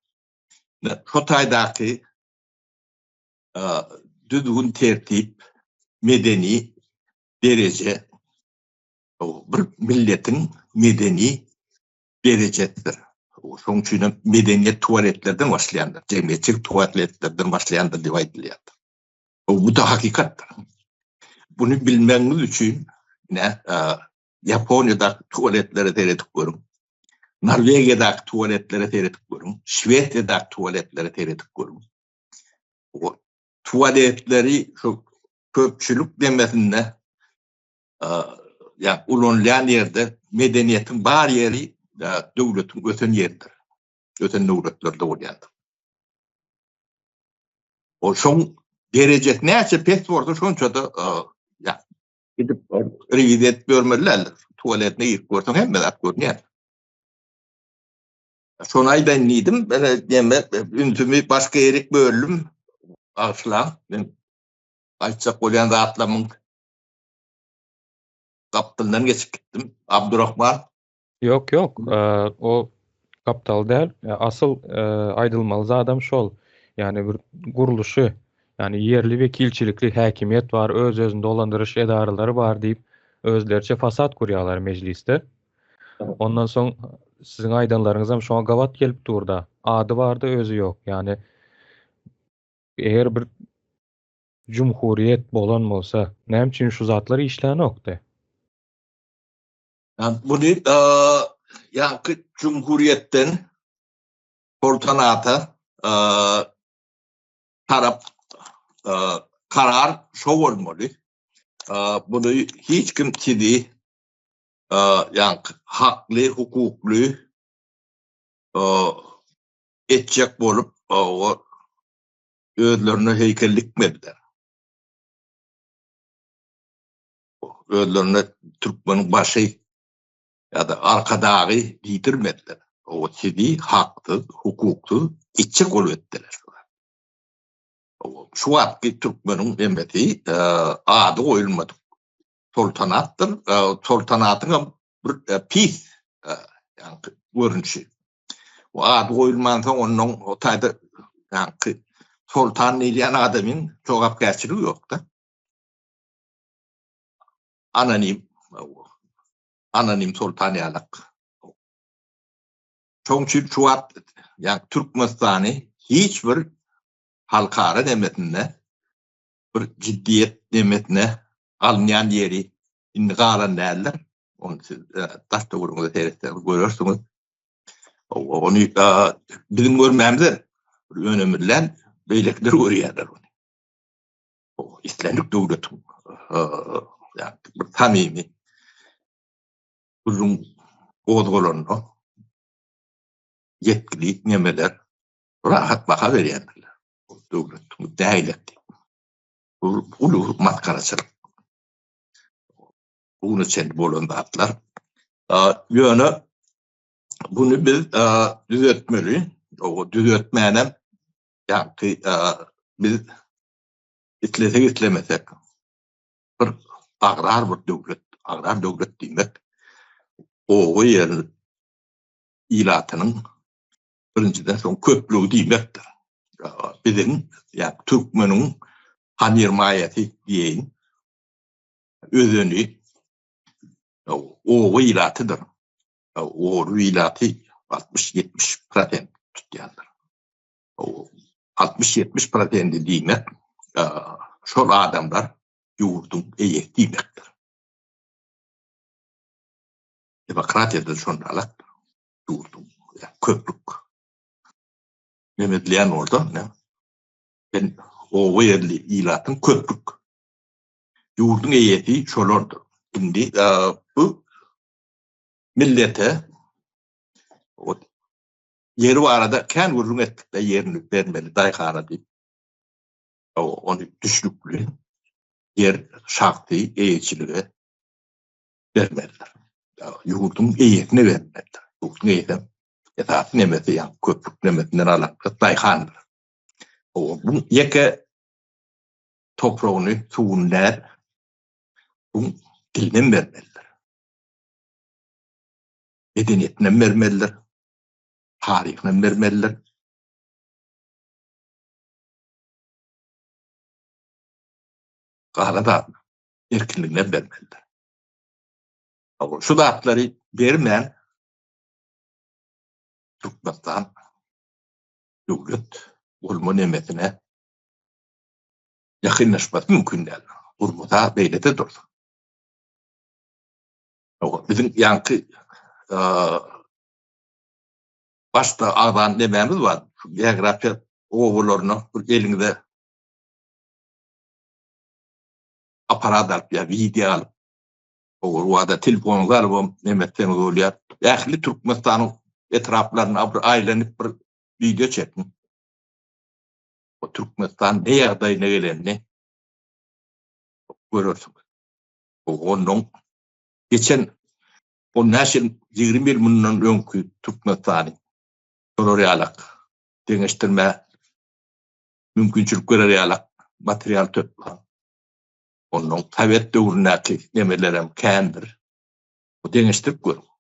Şu taýdaky düzgün tertip, medeni derece, bir milletin medeni derecesidir. Şoň üçin medeniýet tuvaletlerden başlaýandyr, jemgyýetçilik tuvaletlerden başlaýandyr diýip aýdylýar. Bu da hakykatdyr. Bunu bilmeňiz üçin Japonya'da tuvaletlere seyredip görün. Norvegiýa'da tuvaletlere seyredip görün. Şweýçarýa'da tuvaletlere seyredip görün. O tuvaletleri şu köpçülük demesinde ya ulanlayan yerde medeniyetin bar yeri devletin öten yeridir. Öten devletlerde olyandır. O şon derecek neyse pes varsa şonça da ya gidip revidet görmeliler. Tuvaletine girip görsen hem merak görünüyor. Son aydan neydim? Ben üntümü başka yerik bölüm ağışlan. Ben Ayçak olyan zatlamın kaptandan geçip gittim. Abdurrahman.
Yok. O kaptal değil. Asıl aydılmalı adam şol. Yani bir guruluşu, yani yerli vekilçilikli häkimiýet var, öz-özünde dolandırış edaralary var diýip özlerçe fasat kurýarlar mecliste. Ondan soň sizin aýdanlaryňyz hem şoňa gawat gelip durda. Ady bardy, özü ýok. Yani eger bir cumhuriyet bolan bolsa, näme üçin şu zatlar işlenokdy?
Bunu yani Cumhuriyet'ten ortanata taraf karar şu olmalı. Bunu hiç kim kidi yani haklı, hukuklu etcek bolup özlerine heykellik mediler. Özlerine Türkmenin başı ya da arkadağı diýdirmediler. O sidi hakty, hukukty içe kol etdiler. Şu wagtky Türkmenin emeti ady goýulmady. Sultanatdyr. Sultanatyň bir pis ýani görünüşi. O ady goýulman soň onuň o taýda ýani sultan diýen adamyň jogapkärçiligi ýok da. Anonim sultaniýalyk. Çoňçy şu wagt ýani Türkmenistany hiç bir halkara demetinde bir ciddiyet demetine alınýan ýeri indi galan däller. Onu siz taşda gurumda seyretler görürsünüz. Onu bizim görmemiz önemliler beýlekler görýärler onu. O İslamyk döwletin yani bir samimi uzun odgolany yetkili nemeler rahat baka berýärler. O döwletin däýlekdi. Ulu matkaraçylyk. Bunu çend bolan atlar. Ýöne bunu biz düzeltmeli. O düzeltmänem ýani biz itlemesek bir agrar bir döwlet, agrar döwlet diýmek o ýer ilatynyň birinciden soň köplügi diýmekdir. Bizim ýani Türkmeniň hanirmaýaty diýen özüni o ilatydyr. O ilaty 60-70% tutýandyr. O 60-70% diýmek şol adamlar ýurdun eýek diýmekdir. Demokratiýada şondalyk ýurdun köplük. Memedliýän orada ne? Ben o ýerli ilatyň köplük. Ýurdun eýeti şolardyr. Indi bu millete o yeri arada kän gurrun etdik de yerini bermeli daýkana diýip onu düşlükli yer şarty eýetçiligi bermeliler. Ýurdun eýetine bermeliler. Ýurdun eýeti esas nemeti ýa köplük nemetinden alakda daýkandyr. O bu ýeke topragyny suwunlar bu dilden bermeliler. Medeniyetinden bermeliler. Tarihinden bermeliler. Galada erkinligine bermeliler. Şu zatları bermän Türkmenistan döwlet bolma nemetine ýakynlaşmak mümkin däl. Urmuta beýlede durdy. Bizim ýanky başta adan dememiz var. Geografiýa owularyny bir eliňde aparat alyp ýa video alyp o wada telefon alyp nemetden bolýar. Ähli Türkmenistanyň etraplaryna bir aýlanyp bir video çekdim. O Türkmenistan ne ýagdaýyna gelenini görürsün. Onuň geçen o naşil 20 ýyl mundan öňkü Türkmenistany ýalyk deňeşdirme mümkinçilikleri ýalyk material töpläp onuň Sovet döwründäki nemelerem kändir. O deňeşdirip görüň.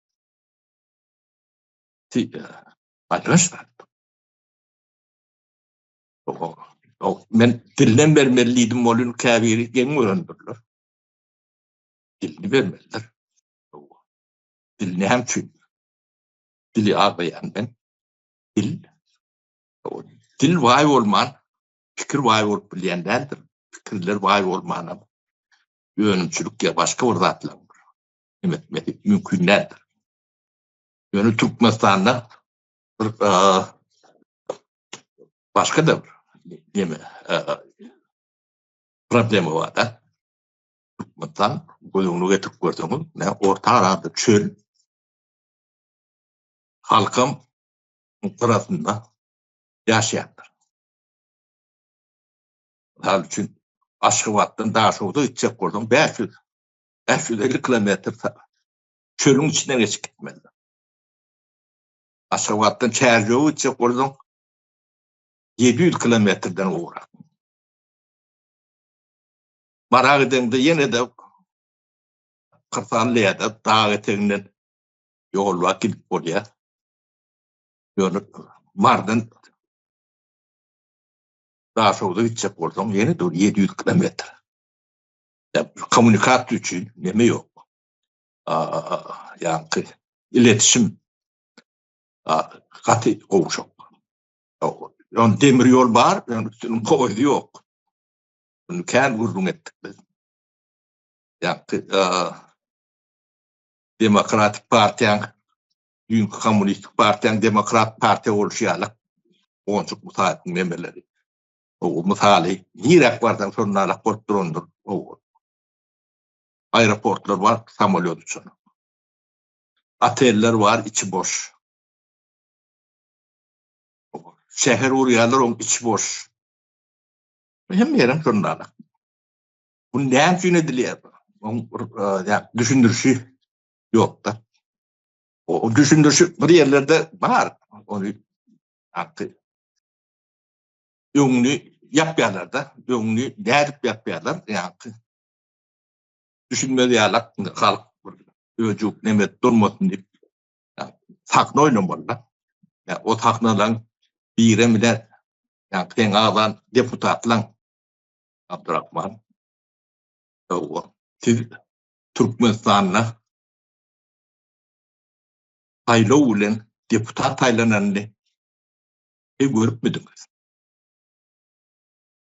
Men dilden bermelidim bolun käbiri geň öğrendirler. Dilini bermeliler. Dilini hem çünkü. Dili ağlayan ben. Dil vay olman, fikir vay olup bilýänderdir. Fikirler vay olmanam. Öňümçülük ya başka bir zatlar. Evet, mümkünlerdir. Ýöne Türkmenistanda bir başka da problemi var da. Türkmenistan goýuňy getirip görseňiz, orta arada çöl. Halkym tarafında yaşayanlar. hal üçün Aşgabatdan Daşowda gitjek boldum 550 kilometr çölüň içinden geçip gitmeli. Aşgabatdan Çärjowy gitjek boldum 700 kilometrden uğrak. Maragydende ýene de Kırsallyada dağ eteginden yol vakit bolýar. Ýöne Mardan Daşowda gitjek boldum ýene de 700 kilometr. Kommunikasiýa üçin neme ýok. Yani iletişim katı oluşuk. Yani demir yol var, yani üstünün koydu yok. Bunu kendi vurdun ettik biz. Yani Demokratik Partiyan, Dünkü Komünistik Partiyan, Demokrat Parti oluşuyalak. Onçuk mutalifin memeleri. O mutali, nirek vardan sonralak portrondur. Aeroportlar var, samolyot uçan. Oteller var, içi boş. Şehir uğrayanlar onun içi boş. Hem yerim sonralak. Bu ne için ediliyor? Düşündürüşü yok da. O düşündürüşü bir yerlerde var. Onu ünlü yapıyorlar da. Ünlü derip yapıyorlar. Yani düşünmediyorlar. Halk öcük nemet durmasın deyip takna oynamalılar. O taknadan bire bile yani ağlan deputatlan Abdurrahman siz Türkmenistan'la saylaw bilen deputat saylanandy görüp müdünüz?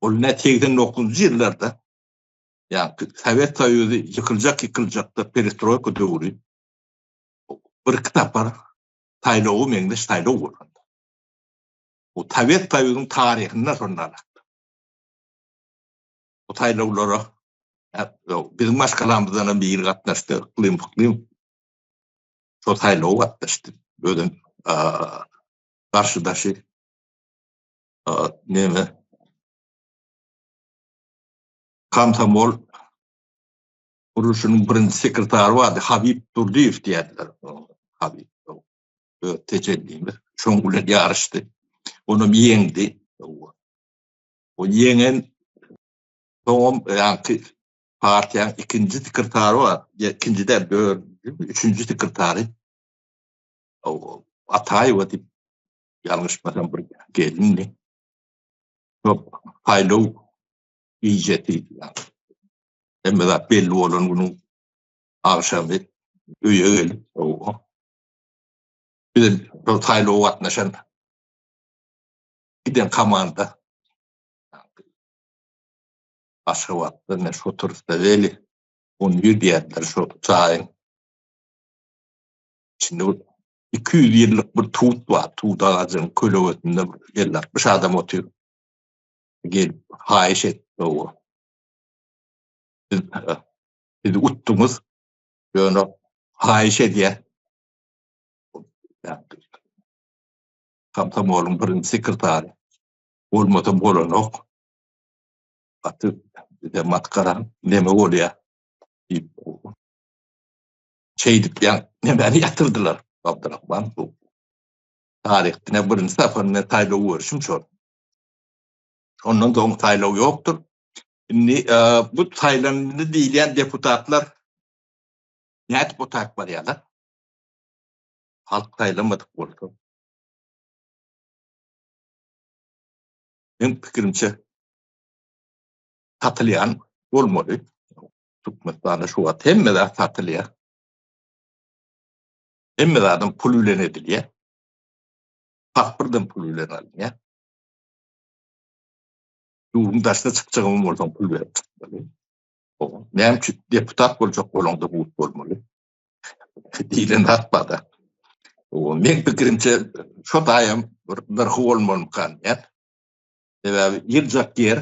Ol ne 89-njy ýyllarda yani Sovet Soýuzy yıkılacak da perestroika döwri bir kitap var. Saylaw meňde saylaw bolan. O Sovet Soýuzynyň taryhyna sonralak. O saylawlara bizim başkalarımızdan bir gatnaşdy, kılym. Şo saylaw gatnaşdy. Ödün karşıdaşı neme Komsomol uruşunun birinci sekretary vardı, Habib Durdiýew diýerler. Habib tecelliğinde. Şoňgular ýarışdy. Onu ýeňdi. O ýeňen yani partiýanyň ikinji sekretary var. İkincide üçüncü sekretary. Ataýew diýip ýalňyşmasam bir gelindi. Çok saylaw ýeti yani. Emme de belli olan bunun akşamı üye gelip bir de saylaw gatnaşan giden komanda Aşgabatda ne şu turistler veli onu ýürdiýärler şu çaýyň içinde 200 ýyllyk bir tut var. Tut ağacynyň kölegetinde gelip bir adam oturup gelip haýyş etdi o. Biz uttumuz ýöne haýyş edýär. Komsomoluň birinji sekretary bolmadan bolanok atyp de matkaran neme bolýar diýip çeýdip nemeni ýatyrdylar. Abdurrahman bu taryhine birinji safaryna taýlaw görüşüm şol. Ondan soň taýlaw ýokdur. Bu taýlandy diýilen deputatlar näet bu tak barýarlar? Halk taýlamadyk boldy. Men pikirimçe satylýan bolmaly. Türkmenistanda şu wagt hemme de satylýar. Hemme de adam pul bilen edilýär. Paspyrtdan pul bilen alınýar. Ýurduň daşyna çykjagym bolsa pul berip çykmaly. Näme deputat boljak bolanda bu bolmaly. Diýilen hatbada. Men pikirimçe şo daýam bir bolmaly kan. Sebäbi ýyljak ýer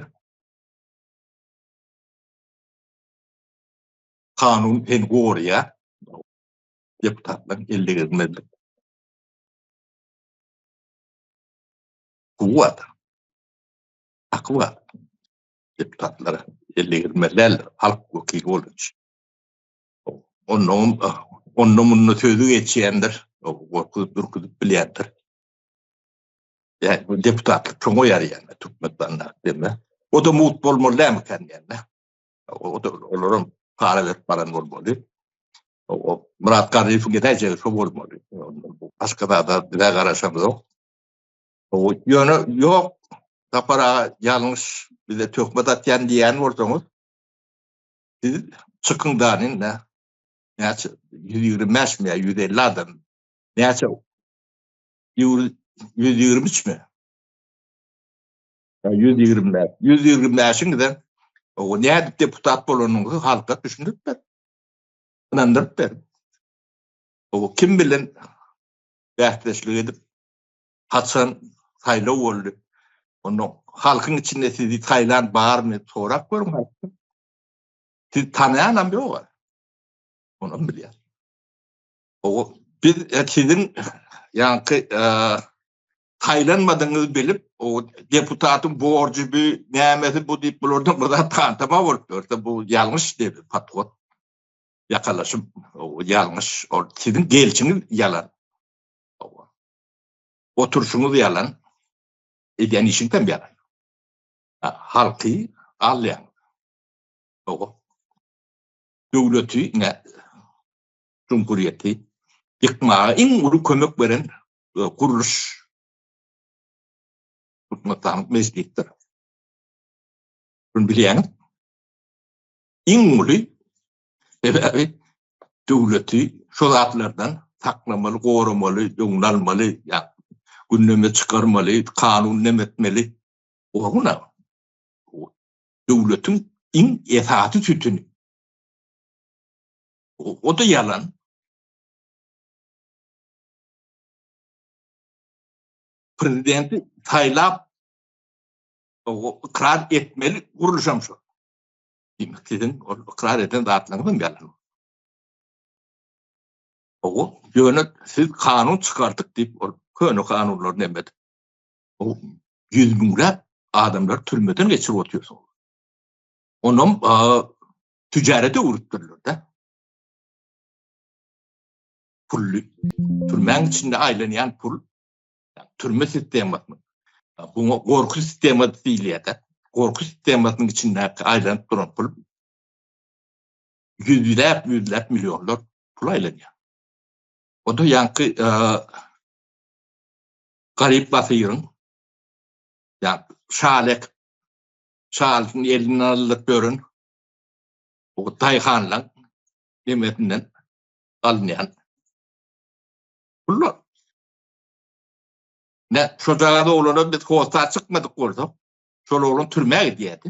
kanun en gorýa deputatlar elligirmeli. Kuwat. Akwa. deputatlara ellermeler halk vekili olmuş. Onun sözü geçendir. O korkutup bilyendir. Yani bu deputatlık çok oyar yani. Türkmenler değil mi? O da mut bolmalı değil mi kendi yani? O da olurum paravet paran olmalı. O Murat Karayif'in gideceği çok olmalı. Başka da bir karışamız yok. O yönü yok. Tapara yanlış bir de tökmedat yani diyen ortamız. Siz çıkın danin ne? Neyse 125 mi ya 150 adam. Neyse 123 mi? 125. 125'in de o ne deputat bolonunu halka düşündük ben. İnandırıp ben. O kim bilen dertleşlik edip Hasan saylav oldu. Onu halkın içinde sizi Tayland bağır mı sorak görüm. Siz tanıyan bir o var. Onu biliyor. O bir sizin yankı Taylanmadığınızı bilip o deputatın borcu bir nimeti bu deyip bulurdum. Bu da tanıtama vurdu. Bu yanlış dedi patron. Yakalaşım o yanlış. O sizin gelişiniz yalan. Oturuşunuz yalan. Eden işinden bir yalan. Halkı ağlayan. O devleti ne Cumhuriyeti yıkmaya en ulu kömek veren kuruluş tutmaktan meslektir. Bunu bilen en ulu devleti şolatlardan saklamalı, korumalı, yonalmalı, gündeme çıkarmalı, kanun nemetmeli. Ona devletin en esası tütünü. O da yalan. Prezidenti saylap o ikrar etmeli kuruluşam şu. Sizin ikrar eden dağıtlarının bir yalan. O yönü siz kanun çıkarttık deyip köyünü kanunları nemedi. O 100 binler adamlar türmeden geçirip otuyorsun. Onun ticarete uğrutturulur da. Pullu. Türmen içinde aylanayan pul. Yani türme sistematı. Bu korku sistematı değil ya da. Korku sistematının içinde aylanıp duran pul. Yüzler milyonlar pul aylanıyor. O da yankı garip basıyırın. Yani şalın elinden alınıp görün. O Tayhan'la nimetinden alınayan pullar. Ne çocuğa da oğluna biz kosta çıkmadık orada. Şöyle oğlun türmeye gidiyordu.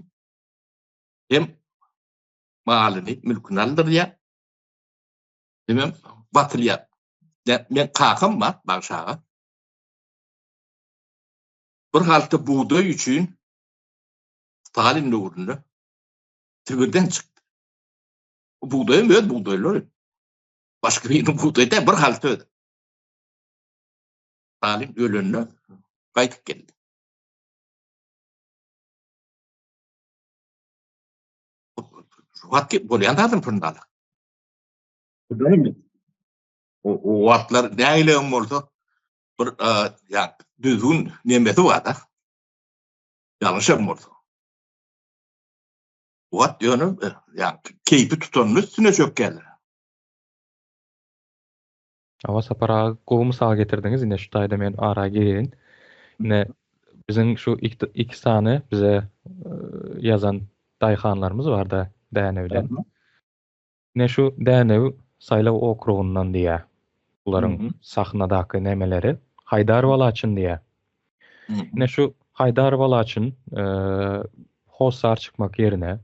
Hem malını, mülkünü alır ya. Hem batırıya. Ben kakım var başağa. Bir halta buğday için Stalin'in uğrunda Sibir'den çıktı. Buğdayın böyle buğdaylar. Başka birinin buğdayı da bir halta ödü. Stalin ölününe kaytıp geldi. Ruhat bolayan da adam fırındalı. Değil mi? O atlar ne eylem oldu? Bir yani düzgün nimeti var da. Yanlışım oldu. O at diyorum yani keyfi tutanın üstüne çok geldi.
Ama sapara gowy mysal getirdiniz. Ine şu taýda men ara girerin. Ne bizim şu iki sany bize yazan daýhanlarymız var da dänewden. Ne şu dänew saýlaw okrugundan diýär. Bularyň sahnadaky nemeleri Haydar Balaçyn diýär. Ne şu Haydar Balaçyn hosar çıkmak yerine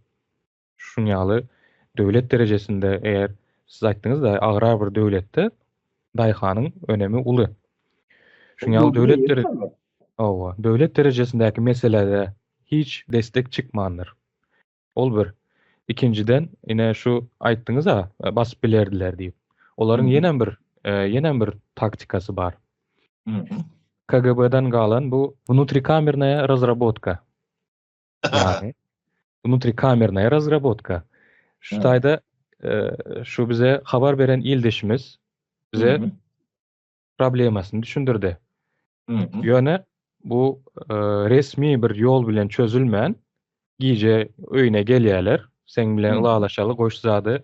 şunyaly döwlet derejesinde eğer siz aýtdyňyz da agrar bir döwletde daýhanyň önemi uly. Şunyaly döwlet derejesindäki meselede hiç destek çıkmandyr. Ol bir. İkinciden ine şu aýtdyňyz ha basyp bilerdiler diýip. Olaryň ýene bir taktikasy bar. KGB'den galan bu внутрикамерная разработка. Yani Внутрикамерная разработка. Şu
Evet.
taýda şu bize habar beren ildeşimiz bize problemasyny düşündirdi. Ýöne bu resmi bir ýol bilen çözülmän giýje öýüne gelýärler. Sen bilen ulalaşaly goş zady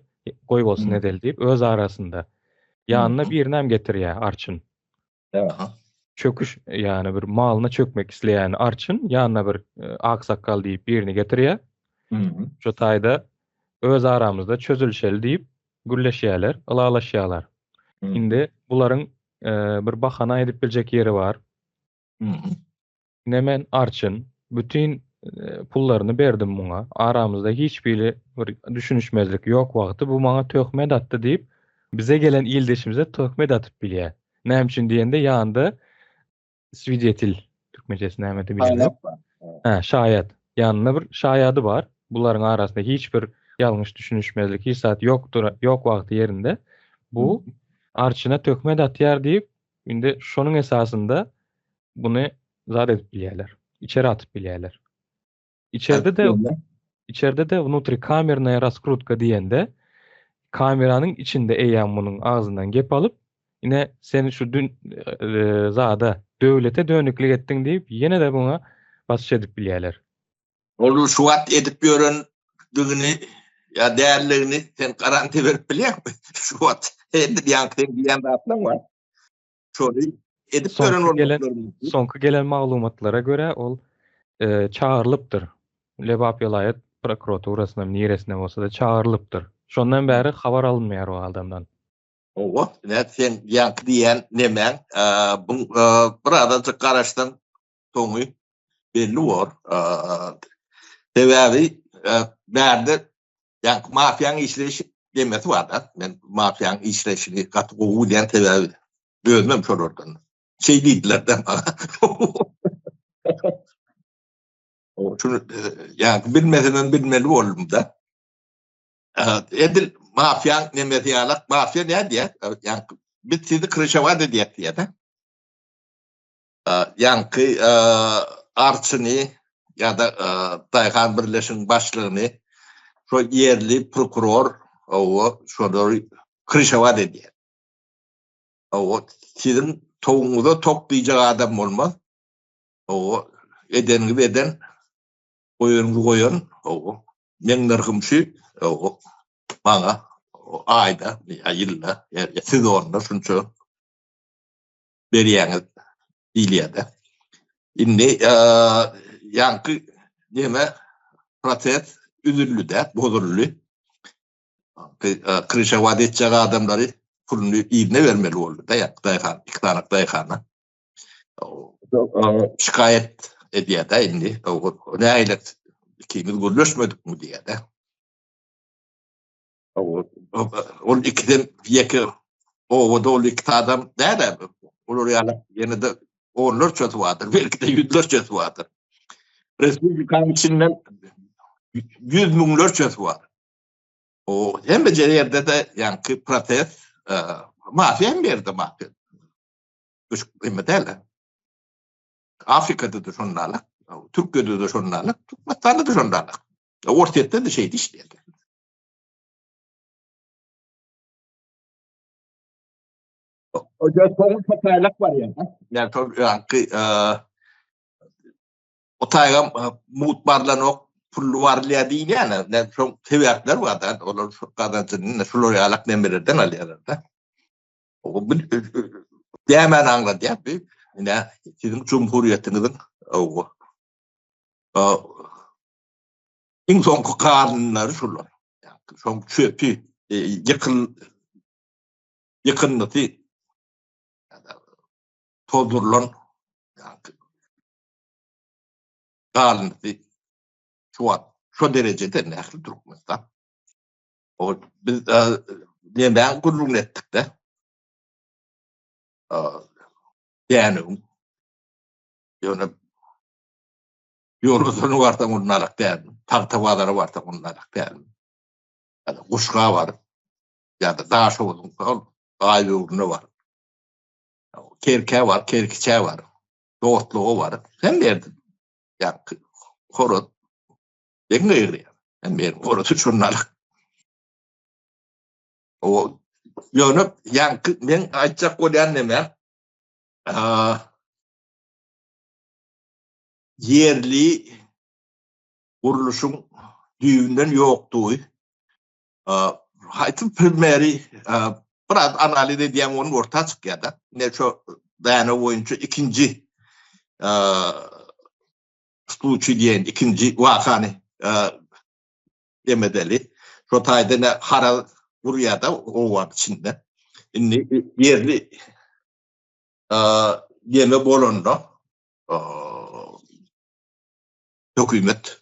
goý bolsun edel diýip öz arasynda ýanyna bir näme getirýär arçyn. Çöküş ýani bir malyna çökmek isleýän arçyn ýanyna bir aksakal diýip birini getirýär. Şu taýda öz aramyzda çözülşeli diýip gürleşýärler, ulalaşýarlar. Indi bularyň bir bahana edip biljek ýeri bar. Nemen arçyn bütün pullaryny berdim muňa. Aramyzda hiç bir düşünüşmezlik ýok wagty bu maňa töhmet atdy diýip bize gelen ildeşimize töhmet atyp bilýär. Näme üçin diýende ýanynda swidetil türkmençesi näme diýip bilýär. Şaýat. Ýanyna bir şaýady bar. Bularyň arasynda hiç bir ýalňyş düşünüşmezlik hissat ýokdur, ýok wagty ýerinde bu arçyna töhmet atýar diýip indi şonuň esasynda buny zat edip bilýärler. İçeri atyp bilýärler. İçeride de внутрикамерная раскрутка diýende kameranyň içinde eýän munyň agzyndan gep alyp ine seni şu zada döwlete dönüklik etdiň diýip ýene de buňa basyş edip bilýärler.
Olu şu wagt edip ýörendigini ýa därligini sen garanti berip bilýärmi? Şu wagt endi ýankyň diýen zatlaň bar. Şonu edip
Soňky gelen maglumatlara göre ol çağırılıpdyr. Lebap vilayet prokuraturasyna niresine bolsa da çağırılıpdyr. Şondan bäri habar alınmaýar o adamdan.
Owa, net sen ýanky diýen nemen? Bu bir adamça garaşdan soňy belli bor. Sebäbi bärde ýanky mafiýaň işleşi demesi bar da. Men mafiýaň işleşini gaty gowy diýen sebäbi gözlemem şolordan. Şey diýdilerden. O şunu ýa bilmeden bilmeli boldum da. Edil mafiýaň nemeti ýalak mafiýa näde diýär? Ýa biz sizi kırışawat edýär diýär. Ýanky arçyny ýa-da Daýhan birleşigiň başlygyny şo ýerli prokuror o şoları kırışawat edýär. O sizin toňuňyza tokdyjak adam bolmaz. O edeni beden goýan o meňlergimşi o maňa aýda ýylda siz onda şunça berýäňiz diýilýär. Indi ýanky näme proses üzüllü-de, bozully. Kırışawat etjek adamlary puluny ýerine bermeli boldy da Daýhan, iktidarak Daýhana. Şikayet edýär da indi. O näýlik ikimiz görleşmedik mi diýär da. O ikiden ýeki o dol iki adam näde? Olar ýaly ýene de onlar çötüp wadyr, belki de ýüzler çötüp wadyr. Respublikanyň içinden 100 miňler çötüp wadyr. O hem bir ýerde de ýanky proses mafiýa berdi mafiýa. Mesela Afrika'da da şonlarla, Türkiye'de de şonlarla, Türkmenistan'da da şonlarla. Ortaýetde de şeydi işleýär. O jötüň taýlak bar ýa. Ýa-ni o taýgam mutbarlanok pullu barlýa diýýär. Ne şol sebäpler bar da, olar şu gadançyny şolary ýalak nemelerden alýarlar da. O bir dämen anladyp, ine sizin cumhuriýetiniň o iň soňky kanunlary şolar. Şoň çöpi ýakynlysy tozurlan kanunlysy şu derejede nähli durmakda. O biz näme gurrun etdik de. Yani yolunu varsa onlarlık değil. Tahtavaları varsa onlarlık değil. Yani kuşkağı var. Ya da daş olun. Ayı uğruna var. Kerke var, kerkiçe var. Doğutluğu var. Sen verdin. Yani korun. Ben gıyrıyam. Ben orası şunlar. O yönüp yankı ben açacak olan neme yerli kuruluşun düğünden yoktu. Haytın primeri biraz analiz edeyim onun orta çıkıyor da. Ne çok dayana boyunca ikinci Stuluçi diyen ikinci vakanı demedeli. Rotayda ne hara buraya da o var içinde. Şimdi yerli yeme bolonda hükümet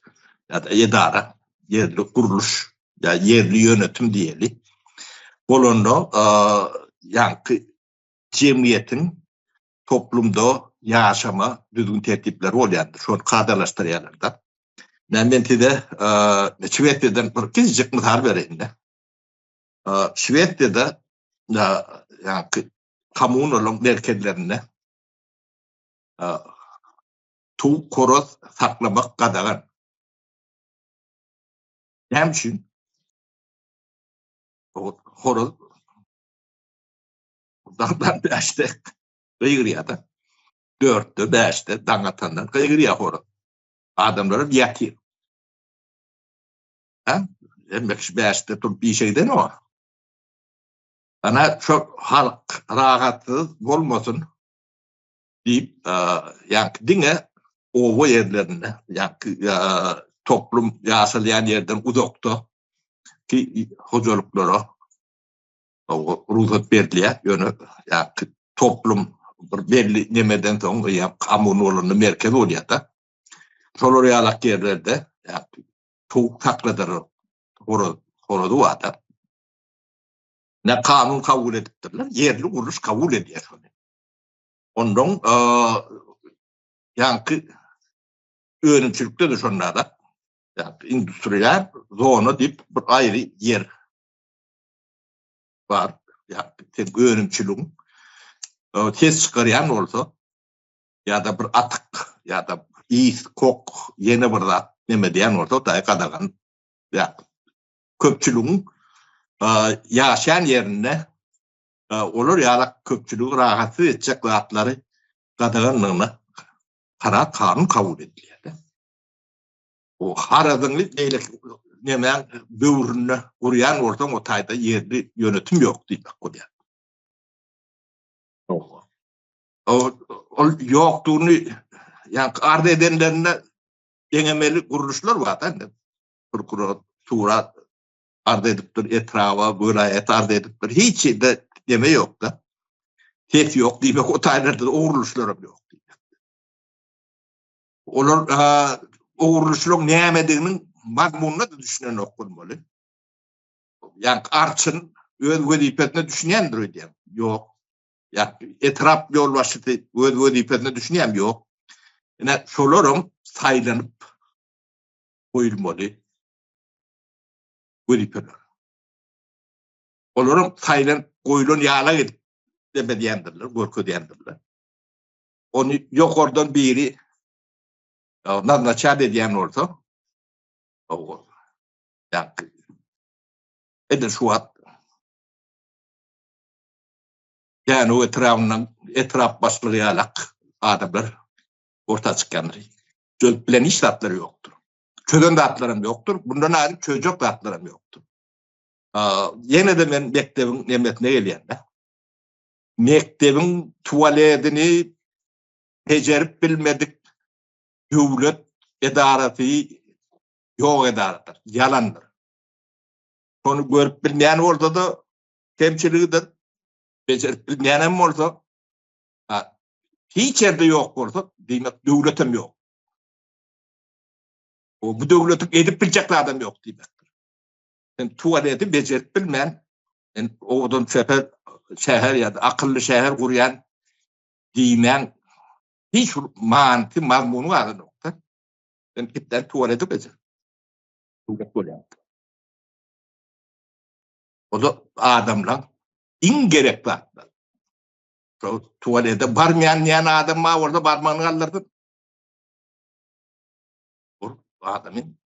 ya da idara, yerli kuruluş ya yerli yönetim diyeli. Bolonda yankı cemiyetin toplumda yaşama düzgün tertipleri olayandır. Şu an kadalaştırıyorlar. Nementi Şvedya'dan bir kizcik mıthar vereyim de. Şvedya'da yani kamunun merkezlerine tuğ koroz saklamak kadar. Ne için? Horoz dağdan beşte kıygırıya da. 4'te 5'te dağatandan kıygırıya horoz. Adamları yatıyor. Demek 5'te dur bir şeyden o. Ana çok halk rahatsız olmasın deyip yani dine o yerlerine yani toplum yaşayan yerden uzakta ki hocalıklara ruhsat veriliyor yönü yani toplum belli demeden sonra yani kamunun merkezi oluyor da soloriyalak yerlerde yani tuğ takladır horodu var da ne kanun kabul ediptirler yerli kuruluş kabul ediyor. Ondan yankı öğrencilikte de şunlarda yani endüstriyel zona deyip bir ayrı yer var. Yani öğrenciliğin tez çıkarıyan olsa ya da bir atık ya da iyi kok yeni bir da neme diyen olsa da kadar yani köpçülüğün yaşayan yerine olur ya köpçülüğü rahatsız edecek rahatları kadarlarına kanun kabul ediliyor. O haradınlık neyle nemen böğrünü uğrayan ortam o tayda yerli yönetim yok diye koyuyor. O yoktuğunu yani ardı edenlerine denemeli kuruluşlar var da prokuratura ardı ediptir, etrafa, vilayet ardı ediptir. Hiç de deme yok da. Tek yok demek o taylarda uğurluşlarım yok. Onlar uğurluşluğun ne yemediğinin magmununa da düşünen okunmalı. Yani arçın öz vazifesine düşünendir diye. Yok. Yani etraf yol başlığı öz vazifesine düşünen yok. Yani şolarım saylanıp koyulmalı. Vazifeler. Onların saylanıp koyulun yağla edip deme diyendirler, korku diyendirler. Onu yok oradan biri naçar ediyen orada. Yani edin şu an yani o etraf başlığı alak adamlar orta çıkanları. Bilen hiç tatları yoktur. Çözün de atlarım yoktur. Bundan ayrı çocuk da atlarım yoktur. Yine de ben mektebin nimetine geliyorum. Mektebin tuvaletini becerip bilmedik devlet edareti yok edaretir. Yalandır. Onu görüp bilmeyen orada da temsilidir. Becerip bilmeyenim olsa hiç yerde yok orada. Demek devletim yok. Bu devletin edip bilecekler adam yok demektir. Yani tuvaleti becerip bilmeyen yani oradan şehir ya da akıllı şehir kuruyan demeyen hiç mantığı mazmunu var nokta. Yani gitler tuvaleti becerip. O da adamla ingerekli adamlar. Tuvalete barmayan adam var orada barmanı kaldırdın. O adamın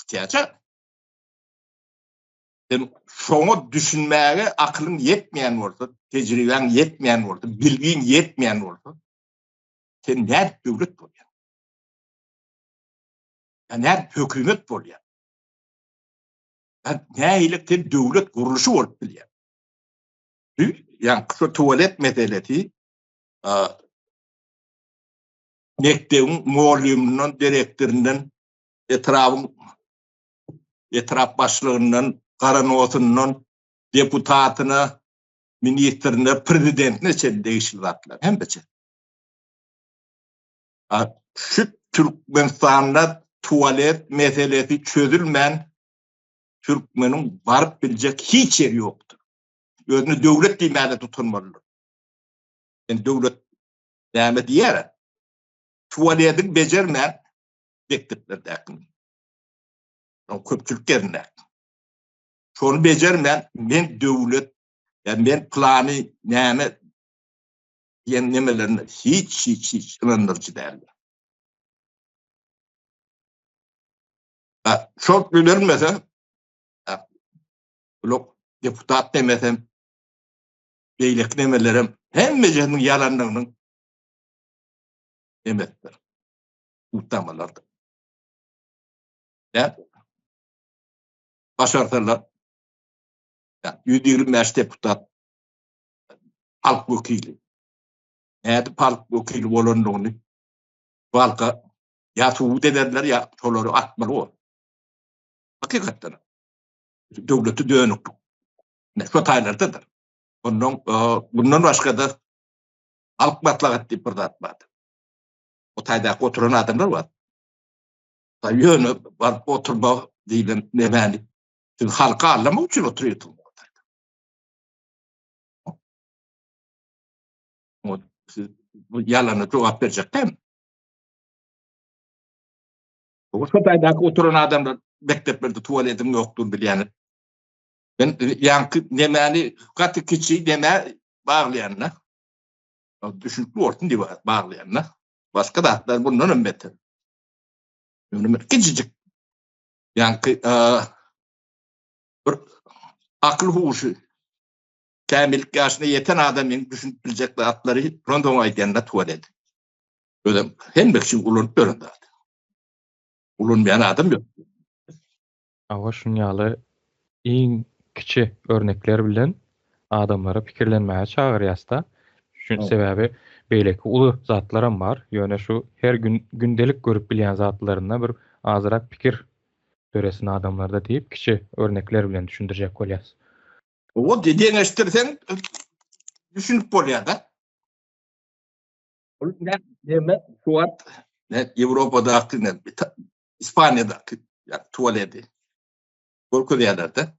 Gerçek. Şonu düşünmeye aklın yetmeyen olsa, tecrüben yetmeyen olsa, bilgin yetmeyen olsa, sen ne devlet buluyor? Ne hükümet buluyor? Ne iyilikten devlet kuruluşu olup biliyor? Yani şu tuvalet meselesi, mektebin mualliminin, direktörünün, etraf başlığının, karanotunun, deputatına, ministrine, prezidentine sen değiştiler. Hem de sen. Şu Türkmenistan'da tuvalet meselesi çözülmeyen Türkmenin varıp bilecek hiç yeri yoktur. Özünü devlet demeli tutunmalıdır. Yani devlet demeli diyer. Tuvaletin becermeyen mekteplerdekin. Köpçülük yerine. Şonu becermeyen ben devlet, yani ben planı neyme yenemelerine hiç inandırıcı değerli. Çok bilirmese, blok deputat demesem, beylik demelerim, hem mecenin yalanlarının demektir. Muhtamalardır. Yani, başarılarlar, yani, 125 deputat, halk vekili. Eğer halk vekili olanlarını, halka ya tuğut ederler ya çoları atmalı o. Hakikaten. Devleti dönük. Ne şu taylardadır. Bundan başka da halk batlagat deyip burada atmadı. O tayda oturan adamlar var. Yönü var oturma değilim demeli. Çünkü halka anlamak için oturuyordu. Bu yalanı cevap verecek değil mi? O tayda oturan adamlar bekletlerde tuvaletim yoktur bilen. Ben yankı demeli katı kişi deme bağlayanlar. Düşünüklü ortun diye bağlayanlar. Başka da hatlar bundan ümmetir. Ümmet küçücük. Yankı bir akıl huşu kamillik yaşına yeten adamın düşünüp bilecekler atları rondon aydanında tuvalet. Öyle hem bekçi ulun bölündü. Ulunmayan adam yok.
Awa şunyaly iň kiçi örnekler bilen adamlara pikirlenmäge çagyrýasda. Şun sebäbi beýleki uly zatlaram bar. Ýöne şu her gün gündelik görüp bilýän zatlaryna bir azyrak pikir göresin adamlarda diýip kiçi örnekler bilen düşündirjek bolýas.
O dediğin eştirsen düşünüp bolýar da. Ne demek? Suat ne Avrupa'daki ne İspanya'daki yani tuvaleti. Korkulu yerlerde.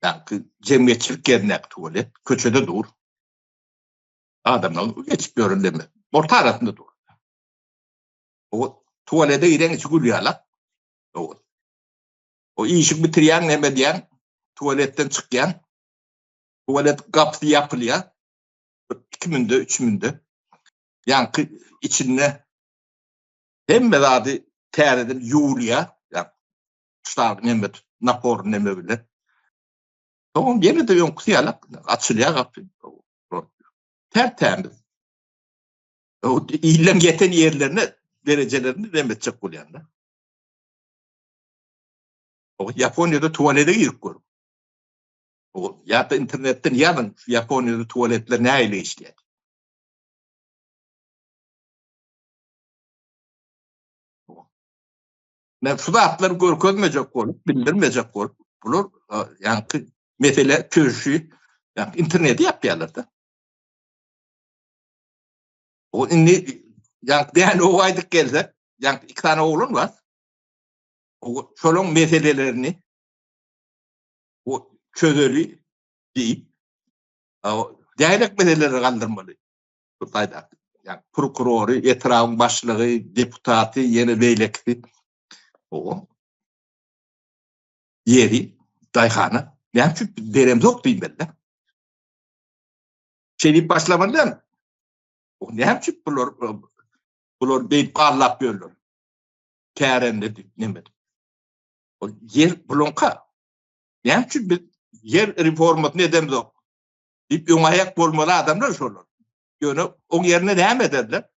Yani cemiyetçilik yerine tuvalet. Köçede dur. Adamlar geçip göründe mi? Orta arasında dur. O tuvalete giren içi gülüyorlar. O işi bitiriyen ne diyen tuvaletten çıkayan tuvalet kapısı yapılıyor. 2 münde, 3 münde. Yani içinde hem de adı tereden yuğuluya. Yani işte neme napor neme bile. Tamam yine de yonkusuyorlar. Açılıyor kapı. Tertemiz. O ilan yeten yerlerine derecelerini demetecek oluyorlar. O Japonya'da tuvalete girip görüp. O ya da internetten yazın Japonya'da tuvaletler ne ile işliyor. Ne şu da atları görmeyecek olup, bildirmeyecek olup. Bulur yani mesele köşü yani interneti yapıyorlar da. O inni yani o aydık gelse yani 2 tane oğlum var. O çolun meselelerini o çözülü deyip o değerlik meseleleri kaldırmalı. Tutayda. Yani prokuroru, etrafın başlığı, deputatı, yeni beylekli o yeri, dayhanı. Yani çünkü derem yok diyeyim ben de. Şeyi başlamalı mı? O ne hem çünkü bunlar beyt parlap görülür. kärende demedim. O yer bulunka. Näçe biz yer reformat nedem yok. Dip ýoňaýak bolmaly adamlar şolar. Ýöne o ýerine näme ederler?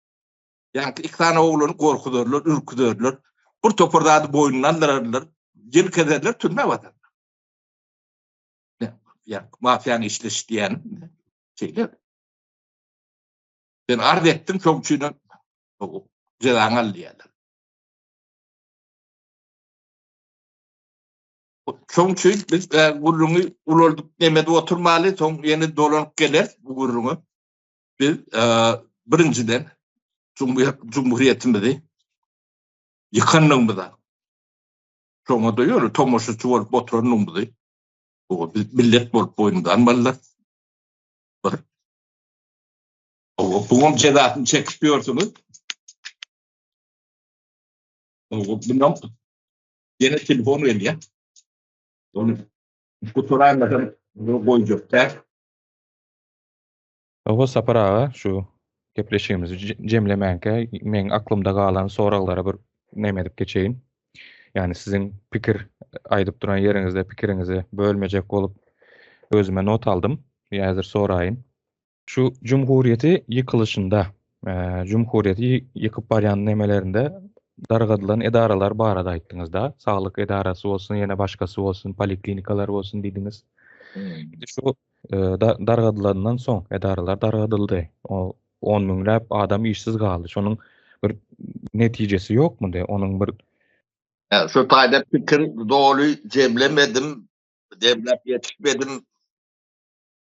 Yani iki tane oğlunu korkuyorlar, ürküyorlar. Bu topardadı boynundan alırlar. Cilk ederler, tünme vatanlar. Yani mafyanın işleşi diyen şeyler. Ben arz ettim çok çiğne cezanger diyorlar. Çok çiğne biz gurrunu ulolduk demedi oturmalı. Son yeni dolanıp gelir bu gurrunu. Biz birinciden Cumhuriyetimizde yıkanlığımızda çoğuna doyuyor. Tomoşu çuvalıp oturanlığımızda o millet bolup boyundan mallar. Bunun cezasını çekiyorsunuz. Bundan yine telefon geliyor. Onu kuturaymadan koyacaklar.
O saparaga şu gepleşigimizi jemlemenke men aklymda galan soraglara bir näme edip geçeýin. Yani sizin pikir aýdyp duran ýeriňizde pikiriňizi bölmejek bolup özüme not aldım. Ýazır soraýyn. Şu Cumhuriyeti ýykylışynda, Cumhuriyeti ýykyp barýan nämelerinde dargadylan edaralar barada aýtdyňyz da. Saglyk edarasy bolsun, ýene başgasy bolsun, poliklinikalar bolsun diýdiňiz. Şu dargadylandan soň edaralar dargadyldy. O 10 müňläp adam işsiz galdy. Şonuň bir netijesi ýokmu de? Onuň bir
Şu taýda pikir dolu jemlemedim, demlep ýetişmedim.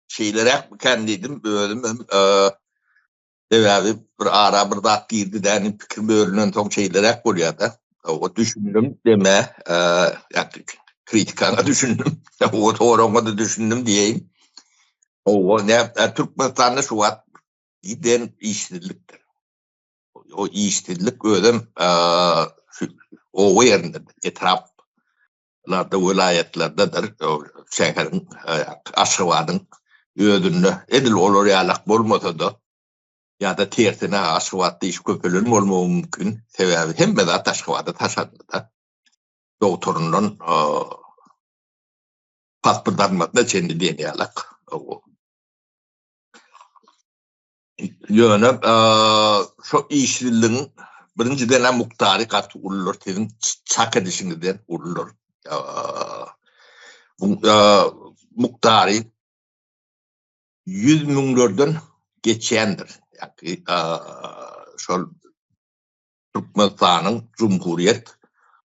Şeylere kendidim bölüm. Evet, bir ara bir dat girdi de pikir bölünen son şeylere bolýar. O düşündüm deme, kritikana düşündüm. O doğruğuna da düşündüm diyeyim. O ne Türkmenistan'da şu var. Giden işsizliktir. O işsizlik ödüm o yerinde etraflarda vilayetlerdedir. Şehrin aşıvadın ödünü edil olur yalak bolmasa da ya da tersine aşıvatta iş köpülün olmağı mümkün. Sebebi hem de aşıvada taşandı da doktorunun pasportlarında kendi deneyalak. Yönü şu işsizliğin birinci denen muhtari kartı urulur. Sizin çak edişinizden urulur. Muhtari 100 milyonlardan geçendir. Yani şu Türkmenistan'ın Cumhuriyet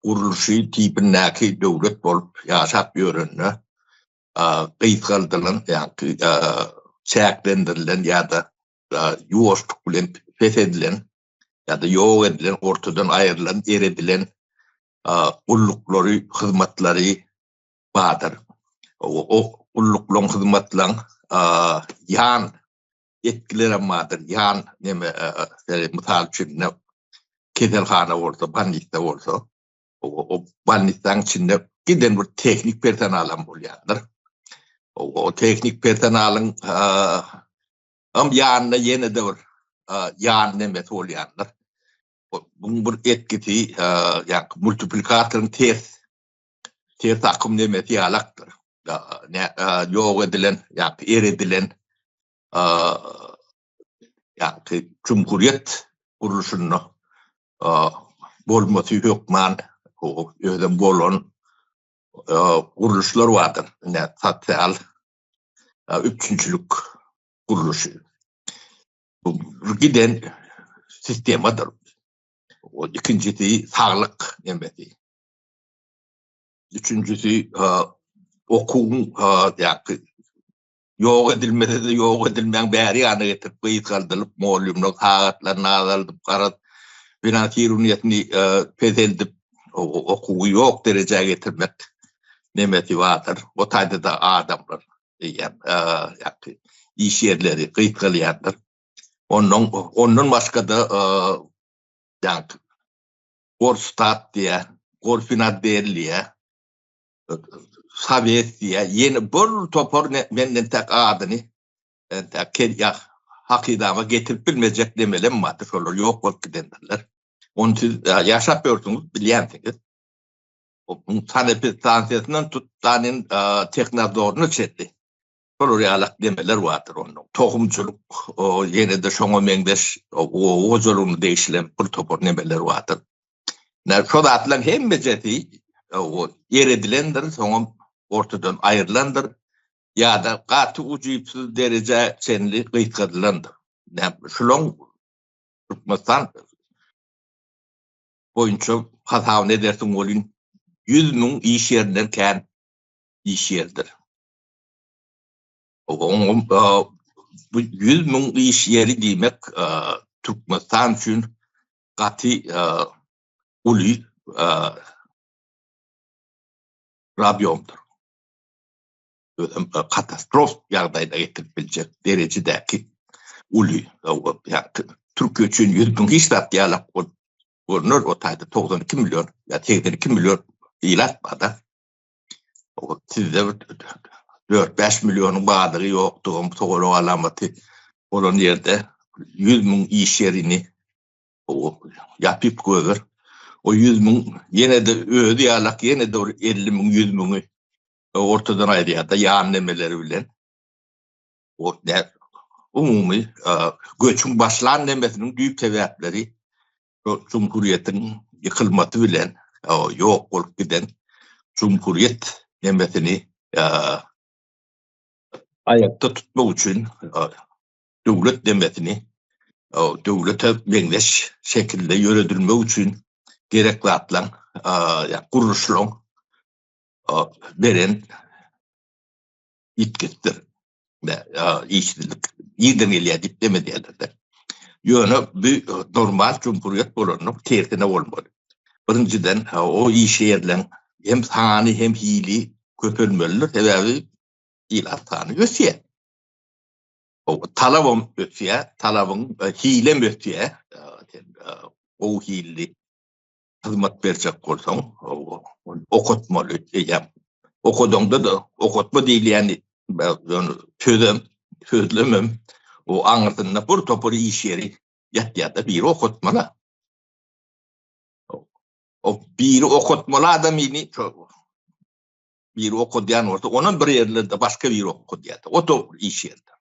uruluşu tipindeki devlet bolup yaşap yörünü kıyıtkaldılan yani çeklendirilen ya da yoğuşluk bilen fethedilen ya da yok edilen, ortadan ayrılan, eredilen ullukları, hizmetleri vardır. O ullukların hizmetlerin yan etkileri vardır. Yan misal için keselhane olsa, banliste olsa o banlistan içinde giden bir teknik personelin bolýardyr. O teknik personelin yanına yeni de bir yan nemet bolýardyr. Bunun bir etkisi yani multiplikatörün ters akım nemeti yalaktır. Yok edilen, yani eredilen yani Cumhuriyet kuruluşunu bolması hükman o öden bolon kuruluşlar vardır. Ne sosyal üçüncülük kuruluşu. Bu giden sistemadır. O ikincisi sağlık nemeti. Üçüncüsü okul yani yok edilmede de yok edilmeyen beri yanı getirip kıyıt kaldırıp moğlumlu saatlarını azaldıp karat finansiyel niyetini fethedip okulu yok dereceye getirmek nemeti vardır. O tayda da adamlar yani iş yerleri kıyıt kalıyordur. Onun başka da yani Gorstat diye, Gorfinat Derli'ye, Sovyet diye yeni bir topor benden tek adını tek hakidama getirip bilmeyecek demelerim vardır. Şolar yok olup gidendirler. Onu siz yaşap gördünüz, bilýänsiniz. O Sanepi stansiyasından tuttanın teknadorunu çetti. Koloriyalak demeler vardır onun. Tohumculuk, yine de şoňa meňdeş o jolunu değişilen bir topor nemeler vardır. Şo da atlan hem beceti o yer edilendir, soňa ortadan ayrılandır. Ya da gaty ucuypsuz derece senli gıýtgadylandyr. Şuloň Türkmenistan boýunça hasaby edersiň bolýan 100 000 iş ýerinden kän iş ýerdir. Bu 100 000 iş yeri diýmek Türkmenistan üçin gaty uly rabyomdur. Katastrof ýagdaýda getirip biljek derejedäki uly. Türkiýe üçin 100 000 iş ýalyp görünür, o taýda 92 milyon ya 82 milyon ilatmada. Sizde 4-5 milyonun badygy ýokdugy toğry alamaty olan ýerde 100 000 iş yerini yapıp koyar. O 100 000 yine de ödü ýalak, yine de 50 000 100 000'ı ortadan aýrýar da ýan nemeleri bilen. O ne umumy göçüň başlan nemesiniň düýp sebäpleri Cumhuriýetiň ýykylmaty bilen ýok bolup giden Cumhuriýet nemesini ayakta tutmak üçin döwlet demesini döwlete meňdeş şekilde ýöredilmek üçin gerekli atlan guruluşlaryň beren ýetgitdir. İşçilik ýerden gelýär diýip demediler. Ýöne bu normal Cumhuriýet bolanyp tertine bolmaly. Birinciden o iş ýerleň hem sany hem hili köpelmelidir. Sebäbi ilat sany ösýär. O talabym ösýär, talabyň hilem ösýär. O hilli hyzmat berjek bolsaň, okutmaly diýär. Okuduğunda da okutma diýilýän sözlemem o aňyrtynda bir topor iş ýeri ýatýarda biri okutmaly. O biri okutmaly adam ini biri okudyan orta, onun bir yerlerde başka biri okudyan. O da iş yerinde.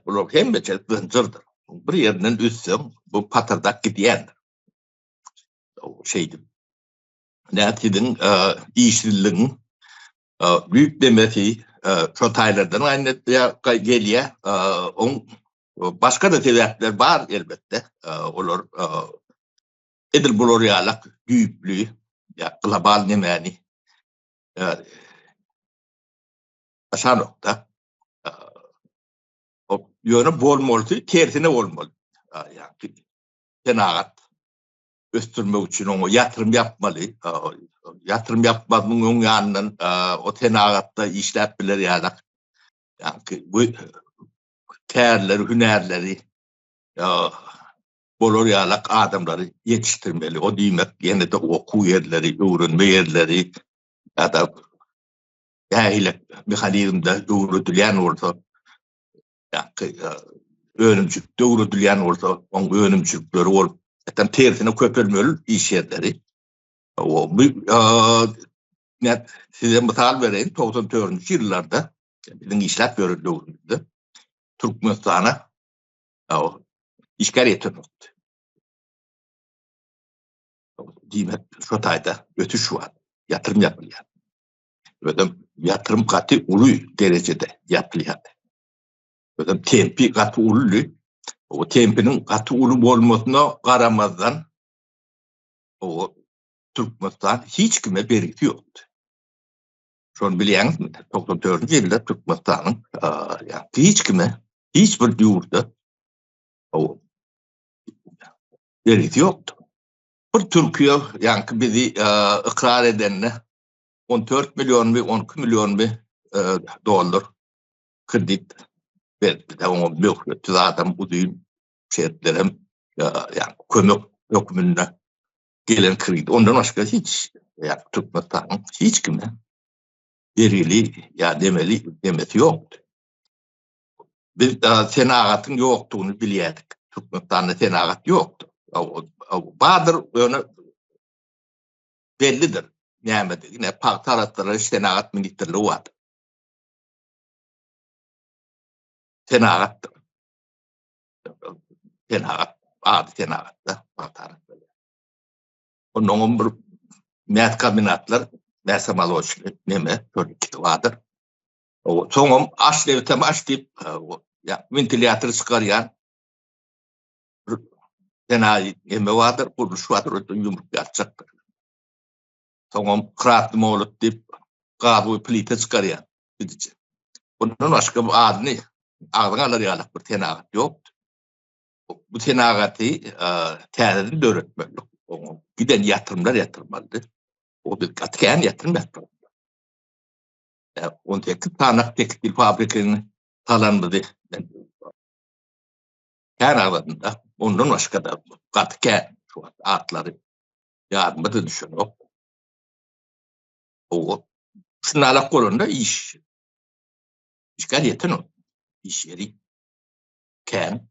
Bu hem de zırdır. Bir yerinden üstsem bu patırdak gidiyendir. O şeydi. Netidin işçiliğin büyük demesi çotaylardan aynı geliyor. Başka da sebepler var elbette. Olur edil buloriyalak büyüklüğü global nemeni aşağı nokta o yönü bolmalı, tersine olmalı. Yani tenagat östürmek için onu yatırım yapmalı. Yatırım yapmadığının onun yanından o tenagatta işletmeler yarak. Yani bu terleri, hünerleri boloriyalak adamları yetiştirmeli. O demek yine de oku yerleri, öğrenme yerleri ya da yahilik mekanizmde öğretilen orta önümcülükte öğretilen orta onun önümcülükleri olup tersine köpelmeli iş yerleri. Size misal vereyim. 94. yıllarda bizim işlet görüldüğünde Türkmenistan'a işgal etmekti. Demek şu tayda ötüş var. Yatırım yapılıyor. Yatırım katı ulu derecede yapılıyor. Tempi katı ulu. O tempinin katı ulu olmasına karamazdan o Türkmenistan hiç kime berikti yoktu. Şunu bilýäňiz mi? 94. ýylda Türkmenistanyň hiç kime, hiç bir ýurtda o berikti yoktu. Bir Türkiýe ýa-ni bizi ikrar edenle 14 milyon ve 12 milyon ve dolar kredit verdi. Ama büyük adam uzun şertlerim yani kömür dokumunda gelen kredi. Ondan başka hiç Türkmenistan'ın hiç kime verili ya demesi yoktu. Biz senagatın yoktuğunu biliyorduk. Türkmenistan'da senagat yoktu. Badır öne bellidir. Näme dedi? Ne taraftarlar senaat ministrliği var. Senaat. Senaat. Adı senaat da taraftarlar. Onun bir mät kabinatlar näsamalı olsun. Neme? Törlükte vardır. Soňam aşlewtem açdyp ya ventilator çıkaryan senaat eme vardır. Bu şuadır yumruk ýatjak. Soňam kratly molup dip gaby plita çıkaryan. Bundan başka bu adını ağzına ýalak bir tenagat ýok. Bu tenagaty täzeden döretmek. Giden ýatyrymlar ýatyrmaly. O bir katken ýatyrmak. On tek tanak tekstil fabrikasyny talandy. Kanada'da ondan başka da katken şu atlary ýarmady düşünýär. O şunala golunda iş. İşgal yetin o. İş yeri. Ken.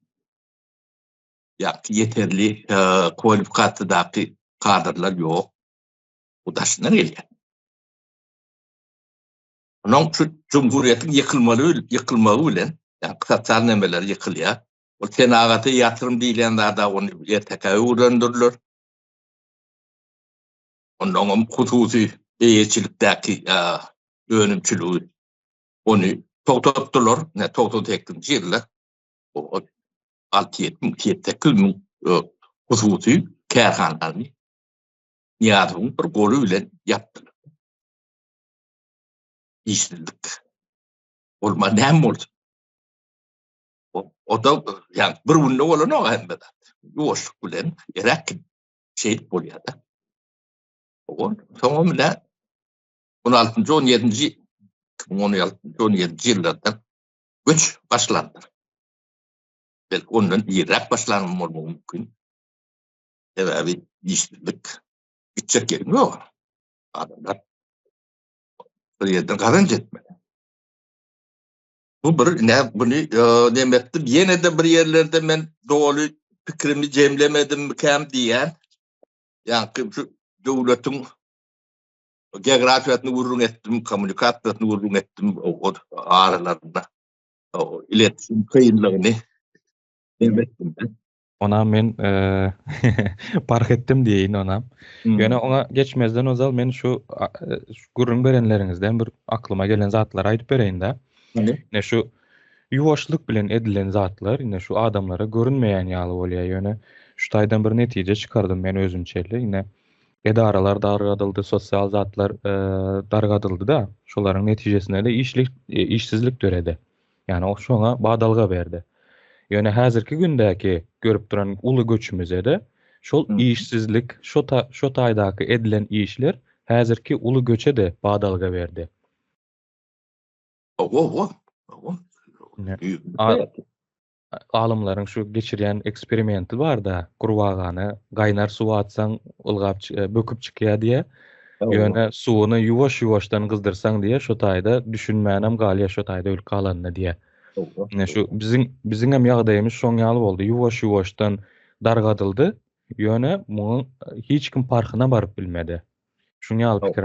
Yeterli kualifikasyadaky kadrlar yok. Bu da şundan gelýär. Onuň şu Cumhuriýetiň ýykylmagy bilen, kısaçal nemeler ýykylýar. O tenagaty ýatyrym diýilende da onu ýerteke öwrendirler. Onuň hususy eýetçilikdäki önümçüligi onu togtatdylar, ne togtat ekdim ýerler. O 6-7 hususy kärhanlary ýadyň bir goly bilen ýapdylar. İşsizlik. Olma näme boldy? O da yani bir günde bolan o hemde. Ýoşluk bilen erek şeýit bolýar da. Soňam bilen 16-17 ýyllardan göç başlandy. Belki ondan ýerek başlanmaly bolmagy mümkin. Sebäbi işsizlik gitjek ýok. Adamlar bir ýerden kazanç etmeli. Bu bir bunu demekdir. Yine de bir yerlerde men doğru fikrimi cemlemedim mikem diyen, yani şu devletin geografiýasyny gurrun ettim, kommunikasiýasyny gurrun ettim o aralarında. O iletişim kıyınlığını demetdim ben.
Ona men park ettim diýin onam. Ýöne ona geçmezden ozal men şu gurrun berenleriňizden bir aklyma gelen zatlar aýdyp bereýin-de. Ne şu ýuwaşlyk bilen edilen zatlar, ine şu adamlara görünmeýän ýaly bolýar. Ýöne şu taýdan bir netije çykardym men özümçeli. Ine edaralar dargadyldy, sosial zatlar dargadyldy-da, şolaryň netijesinde de işsizlik döredi. Yani o şoňa badalga berdi. Ýöne häzirki gündäki görüp duran uly göçümüze de şol işsizlik, şo taýdaky edilen işler häzirki uly göçe de badalga berdi. Alımlaryň şu geçirýän eksperimenti bar da, gurbagany gaýnar suw atsaň ılgap böküp çykýar diýe. Ýöne suwuny ýuwaş-ýuwaşdan gyzdyrsaň diýe şo taýda düşünmänem galýa şo taýda öl kalanyny diýe. Ne şu biziň hem ýagdaýymyz şoň ýaly boldy. Ýuwaş-ýuwaşdan dargadyldy. Ýöne muňy hiç kim parkyna baryp bilmedi. Şuň ýaly pikir.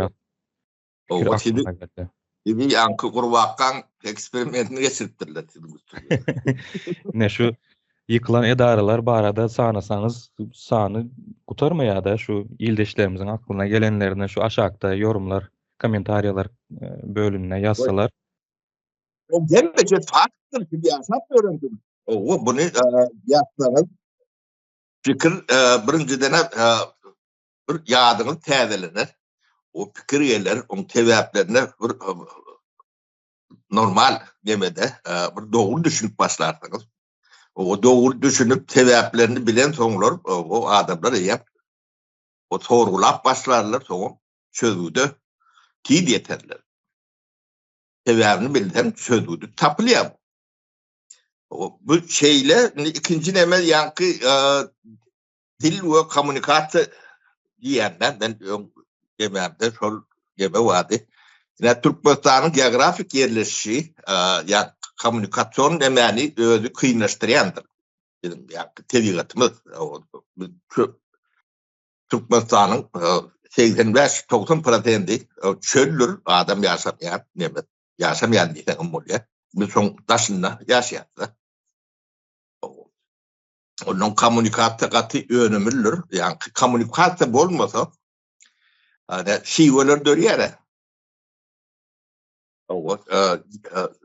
O şeýle bir yankı gurbakkan eksperimentini geçirtdirler.
Ne şu yıkılan edaralar barada sanasanız sany gutarmaýar da şu ildeşlerimizin aklyna gelenlerine şu aşağıda yorumlar, komentariýalar bölümine yazsalar.
O gemece farklıdır ki yaşap öğrendim. O bunu yazsalar fikir birinciden bir ýadyňyz täzelenir. O pikir ýerler, o tebäplerine bir normal demede bir doğru düşünüp başlarsınız. O doğru düşünüp tebäplerini bilen soňlar o adamlar ýap. O sorgulap başlarlar soň sözüde tid ýeterler. Tebäpini bilen sözüde tapylýar. O bu şeýle ikinci neme yankı dil we kommunikasiýa diýenden ben gemerde şol gebe wady. Ýa Türkmenistanyň geografik ýerleşigi ýa kommunikasiýon demäni özü kynlaşdyrýandyr. bizim yani tebligatımız Türkmenistan'ın 85-90% çöllür adam yaşamayan, nemet yaşamayan diye umulya. Bir son taşında yaşayanlar. Onun kommunikatı önemlidir. Yani kommunikatı olmasa şiveler dönüyor.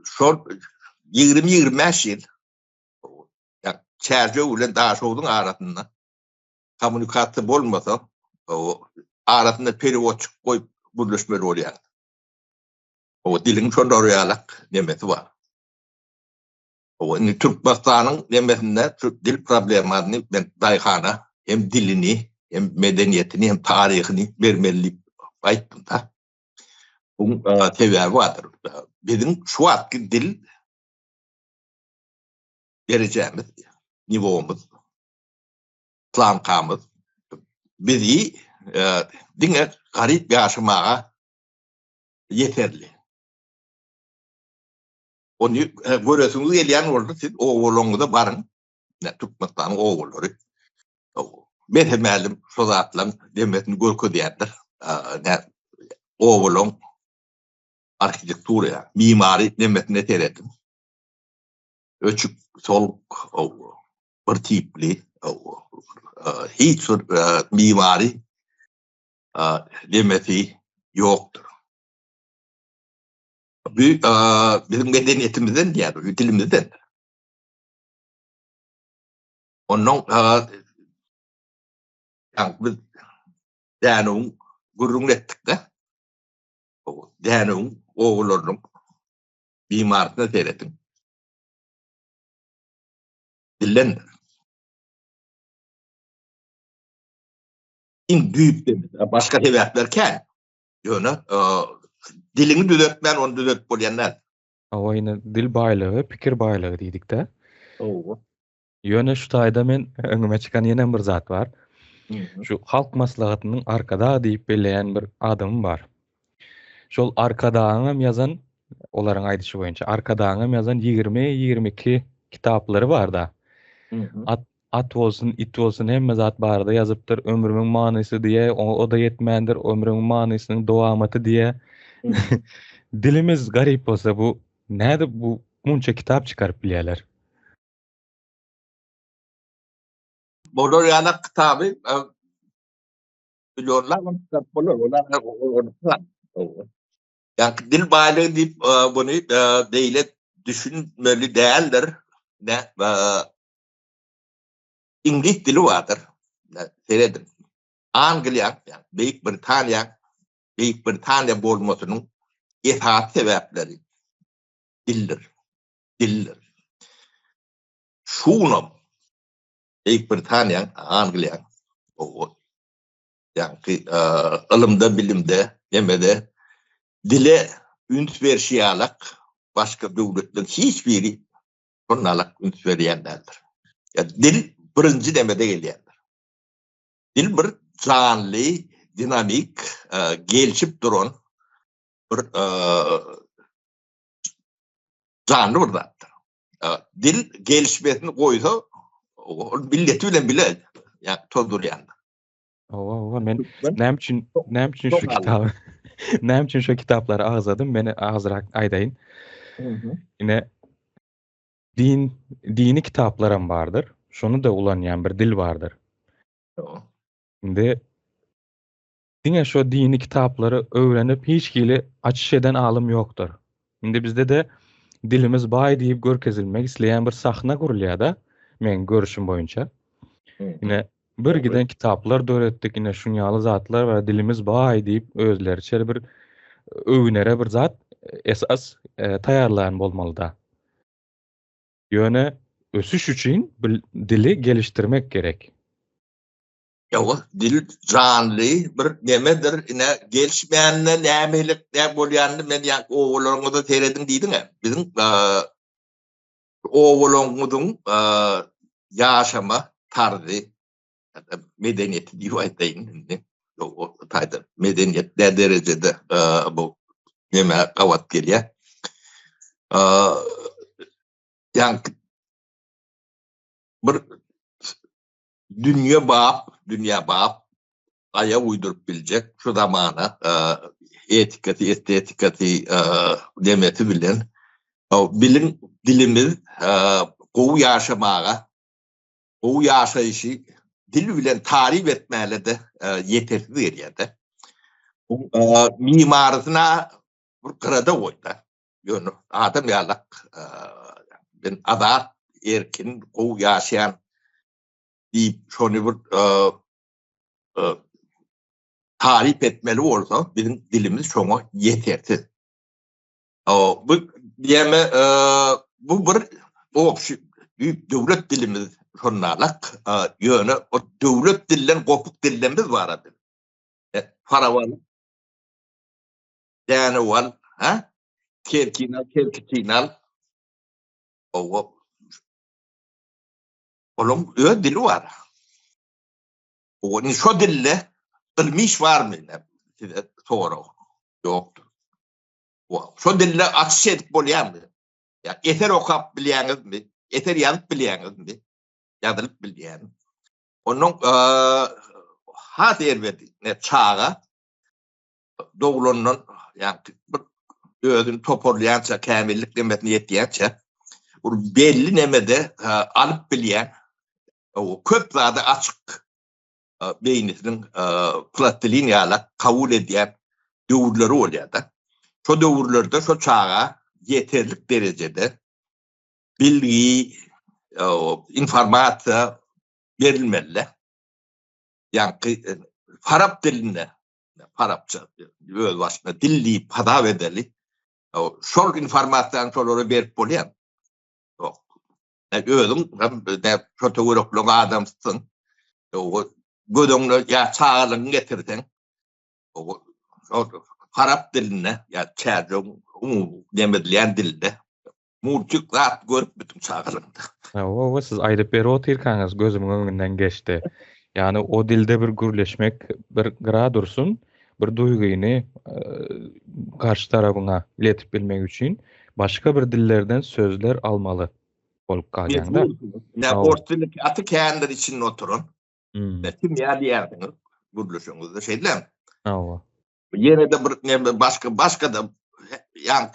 Şol 20-25 yıl yani çerce ulen daha çoğunun arasında kommunikatı olmasa arasında perivot koyup buluşmalı oluyor. O dilin son orayalak demesi var. O Türkmenistan'ın demesinde Türk dil problemlerini ben dayıhana hem dilini hem medeniyetini hem tarihini vermeli ayıttım da. Bunun sebebi vardır. Bizim şu anki dil vereceğimiz nivomuz, plankamız bizi dine garip yaşamaya yeterli. Onu görüyorsunuz gelen oldu siz oğullarınızda varın. Türkmenistan'ın oğulları. Ben hemelim sozatlan demesini görkü diyendir. Oğulun arkitektura, mimari demesine teredim. Öçük, soluk, bir tipli, hiç mimari demesi yoktur. Bizim medeniyetimizden yani dilimizden. Onun yani biz dänün gurrun ettik de dänün oğullarının mimarisine seyrettim. Dillen in büyük demiş. Başka sebeplerken yönü dilini düzeltmen onu düzeltip olayanlar.
O ýene dil baýlygy, pikir baýlygy diýdik-de. Ýöne şu taýda men öňüme çykan ýene bir zat bar. Şu halk maslahatynyň arkada diýip belleýän bir adamym bar. Şol arkadaňam ýazan, olaryň aýdyşy boýunça arkadaňam ýazan 20-22 kitaplary bar da. At bolsun, it bolsun hemme zat barda ýazypdyr. Ömrümiň manysy diýe, o da ýetmändir, ömrümiň manysynyň dowamaty diýe. Dilimiz garip bolsa bu näde bu munça kitap çykaryp bilýärler?
Bolar yana kitabı biliyorlar ama kitap onlar. Yani dil baýlygy diýip bunu deýle düşünmeli değildir. Ne İngiliz dili vardır. Seyredin. Angliya, yani Büyük Britanya bolmasının esas sebepleri dildir. Şunam Büyük Britanya, Angliya yani ılımda, bilimde, yemede dile üns verşiyalık başka devletlerin hiçbiri onlarla üns veriyenlerdir. Yani dil birinci demede geliyendir. Dil bir canlı, dinamik, gelişip duran bir canlı bir zattır. Dil gelişmesini koysa milleti bile yani tozdur yani.
Men näme üçin şu kitabı näme üçin şu kitaplary agzadym, meni azrak aýdaýyn. Ine dini kitaplarım bardır. Şonu da ulanýan bir dil bardır. Inde diňe şu dini kitaplary öwrenip hiç kili açyş eden alym ýokdur. Inde bizde de dilimiz baý diýip görkezilmek isleýän bir sahna gurulýar da, men görüşüm boýunça. Ine bir giden kitaplar döretdik, ine şunýaly zatlar we dilimiz baý diýip özleriçe bir öwünere bir zat esas taýarlanan bolmaly da. Ýöne ösüş üçin dili geliştirmek gerek.
Dil canlı bir nemedir. Ine gelişmeýänle nämelik näme bolýandy men ýa oğullarymyzda seyredin diýdiň. Bizim oğullarymyzyň ýaşama tarzı, medeniyeti diýip aýdaýyn. O taýda medeniyet ne derecede bu neme gawat gelýär. Yani bir dünya bağıp aya uydurup bilecek şu zamana etiketi, estetiketi demeti bilen bilim dilimiz kovu yaşamağa, kovu yaşayışı dil bilen tarif etmeyle de yetersiz yeriyede. Mimarısına bir kırada koydu. Yani adam yalak ben ada erkin kovu yaşayan deyip şunu bir tarif etmeli olsa bizim dilimiz şuna yetersiz. Bu diyeme bu bir büyük devlet dilimiz şonalak yönü o devlet dillen kopuk dillerimiz var adı. Paravan yani var ha kerkinal o onun dili var. O ni şu dille bilmiş var mı ne? Soru yoktur. Şu dille açış edip bolyan mı? Ya eter okap bilýäňiz mi? Eter ýazyp bilýäňiz mi? Ýazylyp bilýän. Onuň hat erberdi. Ne çağa dogulanyň ýa-ni bir özüni toparlaýança, kämillik demetini ýetýänçe belli nemede alyp bilýän o köp zada açyk beýniniň plastilinýala kabul edýän döwürleri bolýar-da. Şu döwürlerde şu çağa yeterlik derecede bilgi, informasiya verilmeli. Yani Arap diline, Arapça öz başına dilli pada edeli. Şol informasiyanı şolary berip bolýar. Özüm de fotoğraflyk adamsın. Gödüňle ya çağalyň getirdiň. Arap diline ya çäjüm demedilýän dilde murçuk zat görüp bütün çağalynda.
O siz aýdyp beri otyrkaňyz gözümiň öňünden geçdi. Yani o dilde bir gürleşmek, bir gyra dursun, bir duýguny karşı tarapyna iletip bilmek üçin başka bir dillerden sözler almaly bolup galýanda.
Ne ortalyk aty kändir için oturun. Ne kim ýa-diýerdiňiz gürleşiňizde şeýle. Yine de bir başka da yani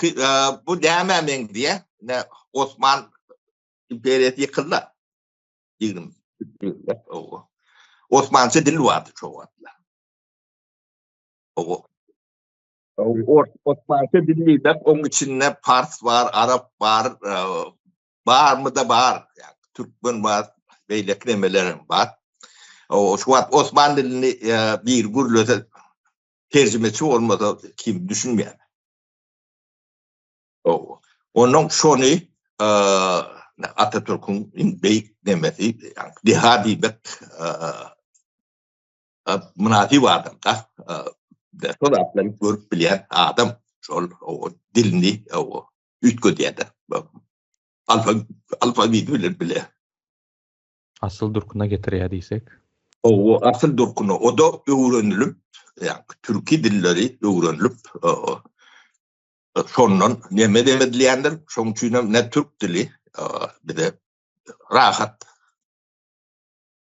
bu dämemeň diye ne Osman İmperiýeti ýykyldy. Osmança dil vardı çok atlar. Osmança dili de onun içinde Fars var, Arap var, var mı da var. Yani Türkmen var, böyle kelimeler var. Şu an Osmanlı dilini bir gürlöte tercümesi olmadı kim düşünmeyen. Onun şonu Atatürk'ün beyik demesi, yani dihadi bir münati vardı da. Sonra atları görüp bilen adam şol o dilini o ütgü diýdi. Alfabeyi bile.
Asıl durkuna getirýär diýsek.
O asıl durkunu o da öwrenilip, yani türki dilleri öwrenilip şondan neme demedilýändir. Şoň üçin ne türk dili bir de rahat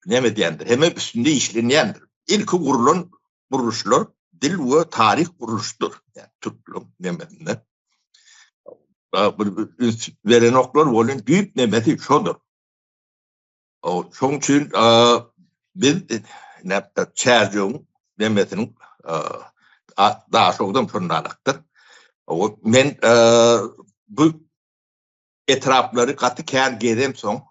neme diýendir. Hem üstünde işlenýändir. İlki gurulan buruşlar dil ve tarih buruştur. Yani Türklüğün nemesinde. Veren oklar olun büyük nemesi şodur. Şoň üçin biz çäjüň nemesinin daha şoňdan şondalyktır. Men bu etrafları katı kän gezem soň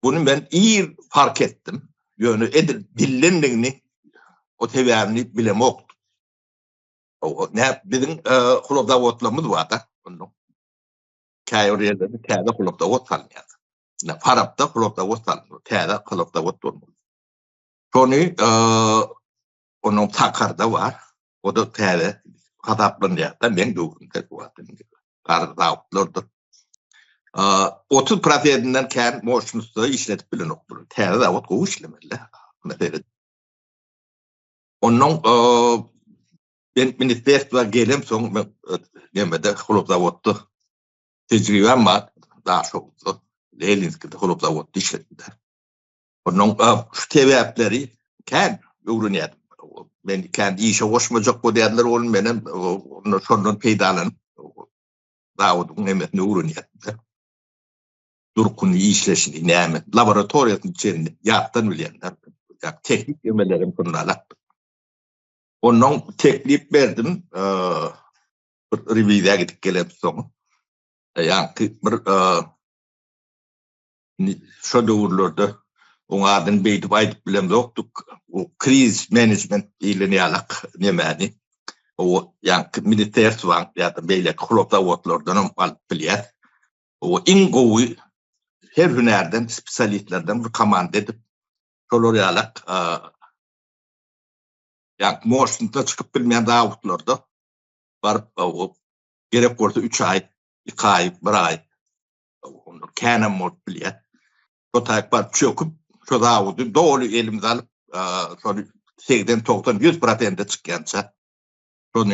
bunu ben iyi fark ettim. Yani dillendigini o teberini bilemok. Ne bizim Hulabdawotlamız var da. Käýürýärde käýde Hulabdawot salýar. Ne Arapda Hulabdawot salýar. Käýde Hulabdawot bolmaly. Şonu onun Sakarda var. O da käýde hataplanýar da men döwrümde bolýar. Garzawlardyr. 30%'den kän moşnusda işletip bilen okdur. Käýde dawat gowy işlemeli. Mesela onun ben ministerstva gelem soň demede Hulabdawotda tecrübem var. Daha çok Leninskide holup zavod işletdiler. Onun şu sebäpleri kän öwrenýär. Men kendi işe koşmajak bu derler oğlum benim onu sondan peýdalanıp Davud'un emetini öwrenýär. Durkun işleşini näme laboratoriýasyň içinde ýatdan bilýänler. Ya teknik emelerim bunlarla. Onun teklip verdim. Bir revizya gidip gelip soň. Yani bir şu döwürlerde oňadan beýdip aýdyp bilen ýoktuk. O kriz management diýilen ýalak nämäni. O yani ministerstwan ýa-da beýle kulop zawodlardan alyp bilýär. O iň gowy her hünärden spesialistlerden bir komanda edip şolar ýalak yani moşnda çykyp bilmeýän zawodlarda barıp o gerek bolsa 3 ay, 2 ay, 1 ay onu känem mod bilýär. Şo taýp barıp çöküp şo zawody dolu elimde alyp şonu 80-90-100% çykýança şonu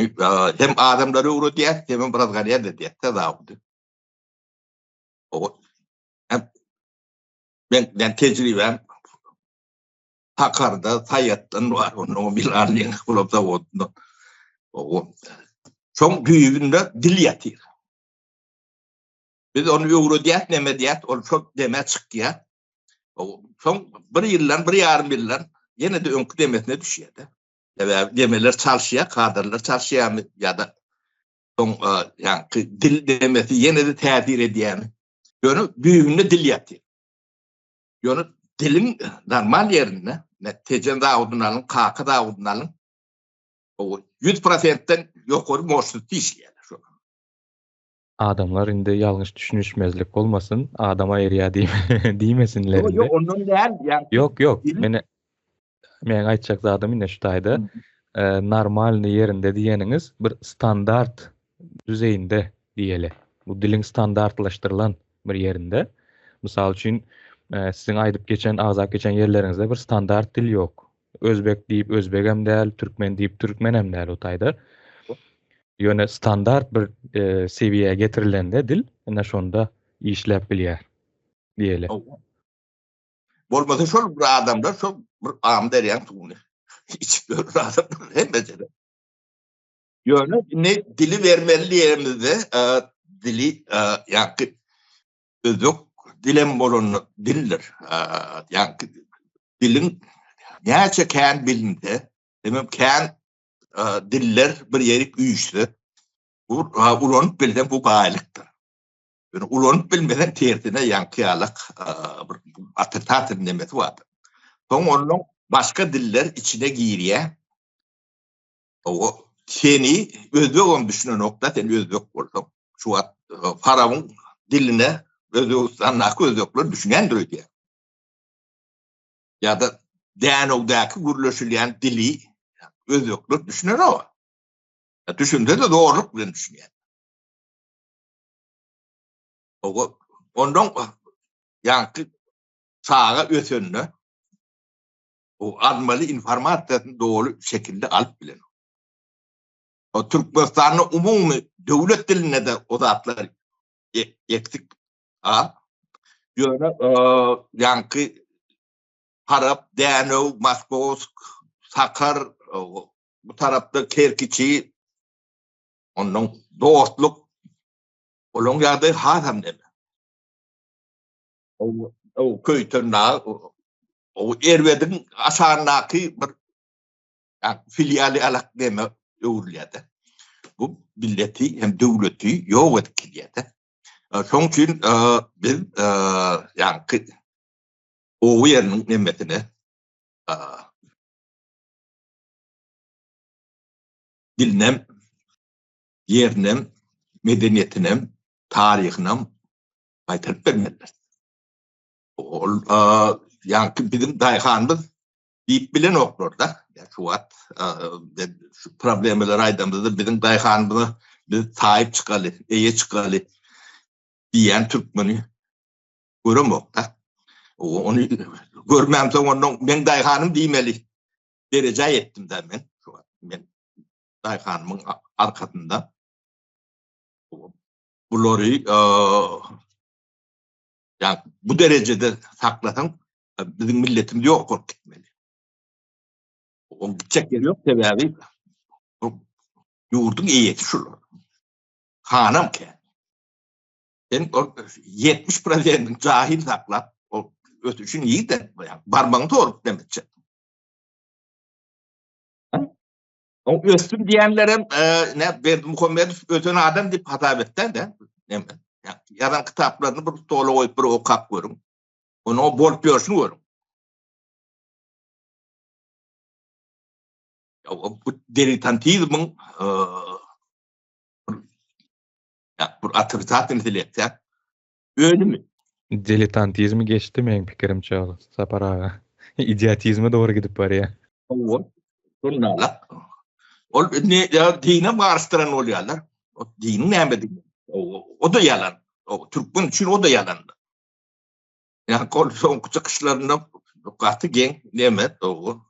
hem adamlary öwredýär hem biraz galýar edýär zawody. O ben tecrübem Takarda, Tayyat'tan var onu bilarlyň kulop zawodunda. O çok büyüğünde dil ýatyr. Biz onu öwredýär näme diýär, ol çok deme çykýar. O son bir ýyllar, bir ýarym ýyllar ýene de öňkü demesine düşýär. Demeler çalşýar, kadrlar çalşýar ýa-da son ýa-ni dil demesi ýene de täsir edýär. Ýöne büyüğünde dil ýatyr. Ýöne dilin normal yerine netice dağıdınalın, kaka dağıdınalın o 100%'den yukarı moşnut işleyen.
Adamlar indi ýalňyş düşünüşmezlik bolmasın, adama erýär diýmesinler.
Yok, onun değil. Yani,
yok. Men aýtjak zadym ine şu taýda. Normal ýerinde diýeniňiz bir standart düzeyinde diýeli. Bu dilin standartlaşdyrylan bir ýerinde. Mysal üçin sizin aýdyp geçen, agzap geçen yerlerinizde bir standart dil yok. Özbek diýip özbegem däl, türkmen diýip türkmenem däl o taýda. Ýöne standart bir seviýeye getirilende dil, ene şonda işläp bilýär diýeli.
Bolmasa şol bir adamlar şol bir am derýän tuğny. Hiç bir adamlar hemmesine. Ýöne ne dili vermeli ýerimizde dili ýa-ni özök dilem bolan dildir. Yani dilin näçe kän bilinde, demem kän diller bir ýerik üýüşdi. Bu ulanyp bilden bu baýlykdyr. Yani ulanyp bilmeden tertine ýankyýalyk bir atertatyn nemesi bar. Soň onuň başga diller içine girýär. O seni özbek düşünen nokta sen özbek bolsaň, şu Farawyň diline Özbekistan'daki özbekler düşünendir diye. Ya da Dänowdaky gürleşilýän dili özbekler düşünen o. Düşünde de doğruluk bilen düşünýär. Ondan ýanky sağa ötünne o almaly informasiýasyny dogry şekilde alyp bilen. O Türkmenistanyň umumy döwlet diline de o zatlar eksik. Ýöne ýanky Harap, Dänow, Moskowsk, Sakar bu tarapda Kerkiçi onun dostluk olan ýagdaý hasam deme. O köýtürna o Erwedin aşarnaky bir filiali alak deme öwrülýär. Bu milleti hem döwleti ýok etkilýär. Şoň üçin biz ýanky o ýerniň nemesine dilinem, yerinem, medeniýetinem, taryhynem aýtyp bermeliler. Ol ýanky bizim daýhanymyz diýip bilen oklarda, şu problemler aýdamda bizim daýhanymyzy biz taýyp çykaly, eýe çykaly diýen türkmeni göremokda. Onu görmemse onun men daýhanym diýmeli. Derejä etdim de men daýhanymyň arkasynda. Bulary Yani bu derecede saklatan bizim milletimiz yok olup gitmeli. O gidecek yeri yok sebebi yurdun iyiyeti şu. Hanım ki. Sen 70% cahil sakla. O ötüşün iyi de barbanı doğru demekçe. O üstün diyenlerim ne verdim Muhammed ötün adam deyip hata etti de. Yaran kitaplarını bir stola koyup bir okap görün. Onu o bol görsün görün. Bu dilettantizmin bu atritat intellektuel öyle mi?
Diletantizmi geçti meň pikirimçe ol. Sapar aga. İdiotizme doğru gidip bar ya.
O bunlarla. O ne ya dine marştıran oluyorlar. O dinin näme o da yalan. O Türkmen için o da yalan. Yani kol son çıkışlarında katı gen näme o.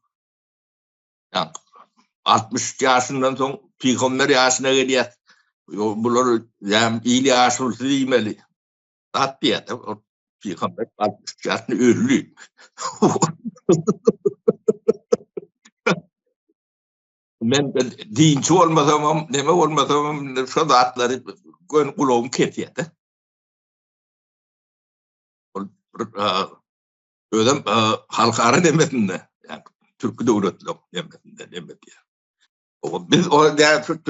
Yani 60 yaşından son peygamber yaşına geliyor. Bular yani iyili yaşlı değmeli. Hatta ya o peygamber 60 yaşında ölü. Men dinçi olmasam neme olmasam şu zatları gön kulağım ketiydi. Ödem halkara demedinde. Yani Türk devletleri demedi. O biz o yani Türk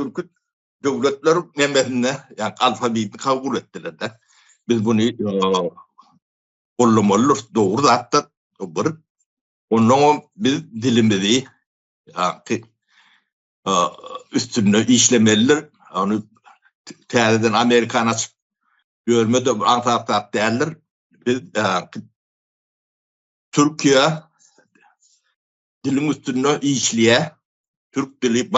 devletleri demedinde yani alfabeti kabul ettiler de. Biz bunu ollumolur doğru da hatta bir onun biz dilimizi yani üstünde işlemeliler. Onu tereden Amerikan açıp görmedi Antarktik derler. Biz Türkiye dilin üstünde işliye Türk dili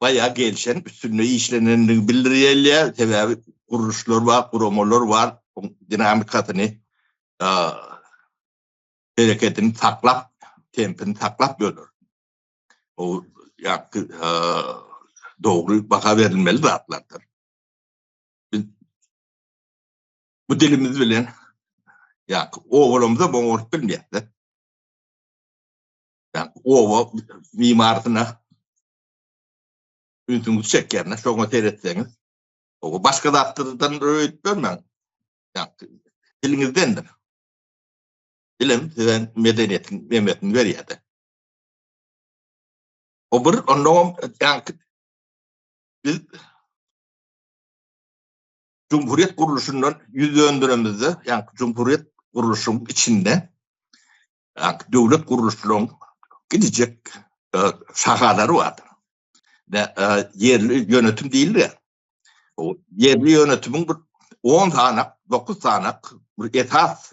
bayağı gelişen üstünde işlenenini bildiriyorlar. Sebebi kuruluşlar var, kurumalar var. Dinamik katını hareketini taklap, tempini taklap görür. O yani doğru baka verilmeli rahatlardır. Bu dilimiz bilen yani oğlumuza bu orta bilmeyecekti. Yani o mimarına yüzünüzü çekerine şoğuna seyretseniz o başka da aktarıdan öğüt görmem. Yani dilinizdendir. Dilim size medeniyetin, nimetini veriyordu. O bir ondan yani biz Cumhuriyet kuruluşundan yüz döndürümüzde yani Cumhuriyet kuruluşunun içinde yani devlet kuruluşunun gidecek şahaları vardır. Yerli yönetim değil de o yerli yönetimin 10 tane 9 tane bir esas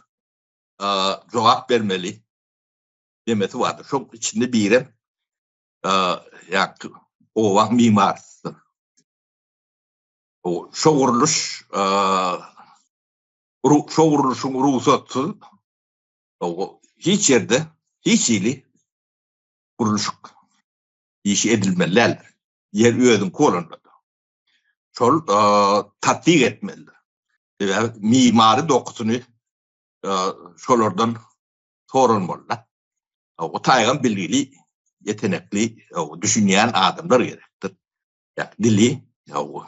cevap vermeli demesi vardır. Çok içinde bir yere yani o var mimarsıdır. O şu vuruluşun ruhsatı o hiç yerde hiç ili kuruluşuk işi edilmeliler. Yer üyedin kolunda. Şol tatbik etmelidir. Yani mimari dokusunu şolardan sorulmalılar. O taygan bilgili, yetenekli, düşünen adamlar gerektir. Yani dili,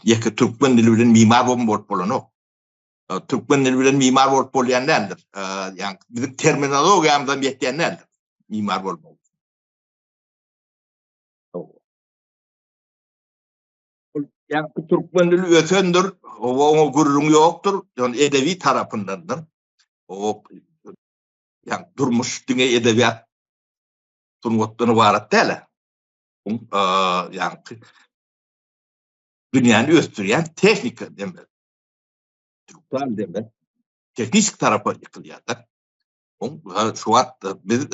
yeki Türkmen dili bilen mimar bolup bolan o. Türkmen dili bilen mimar bolup bolayan nedir? Yani bizim terminologiyamızdan yetken nedir? Mimar bolup. Yani Türkmen dili ötendir, o gururun yoktur, yani edebi tarafındandır. O yani durmuş dünya edebiyat sungatlarını varat değil. Yani dünyanı östüren teknik demek. Türkmen demek. Teknik tarafa yıkılıyor da. Şu an biz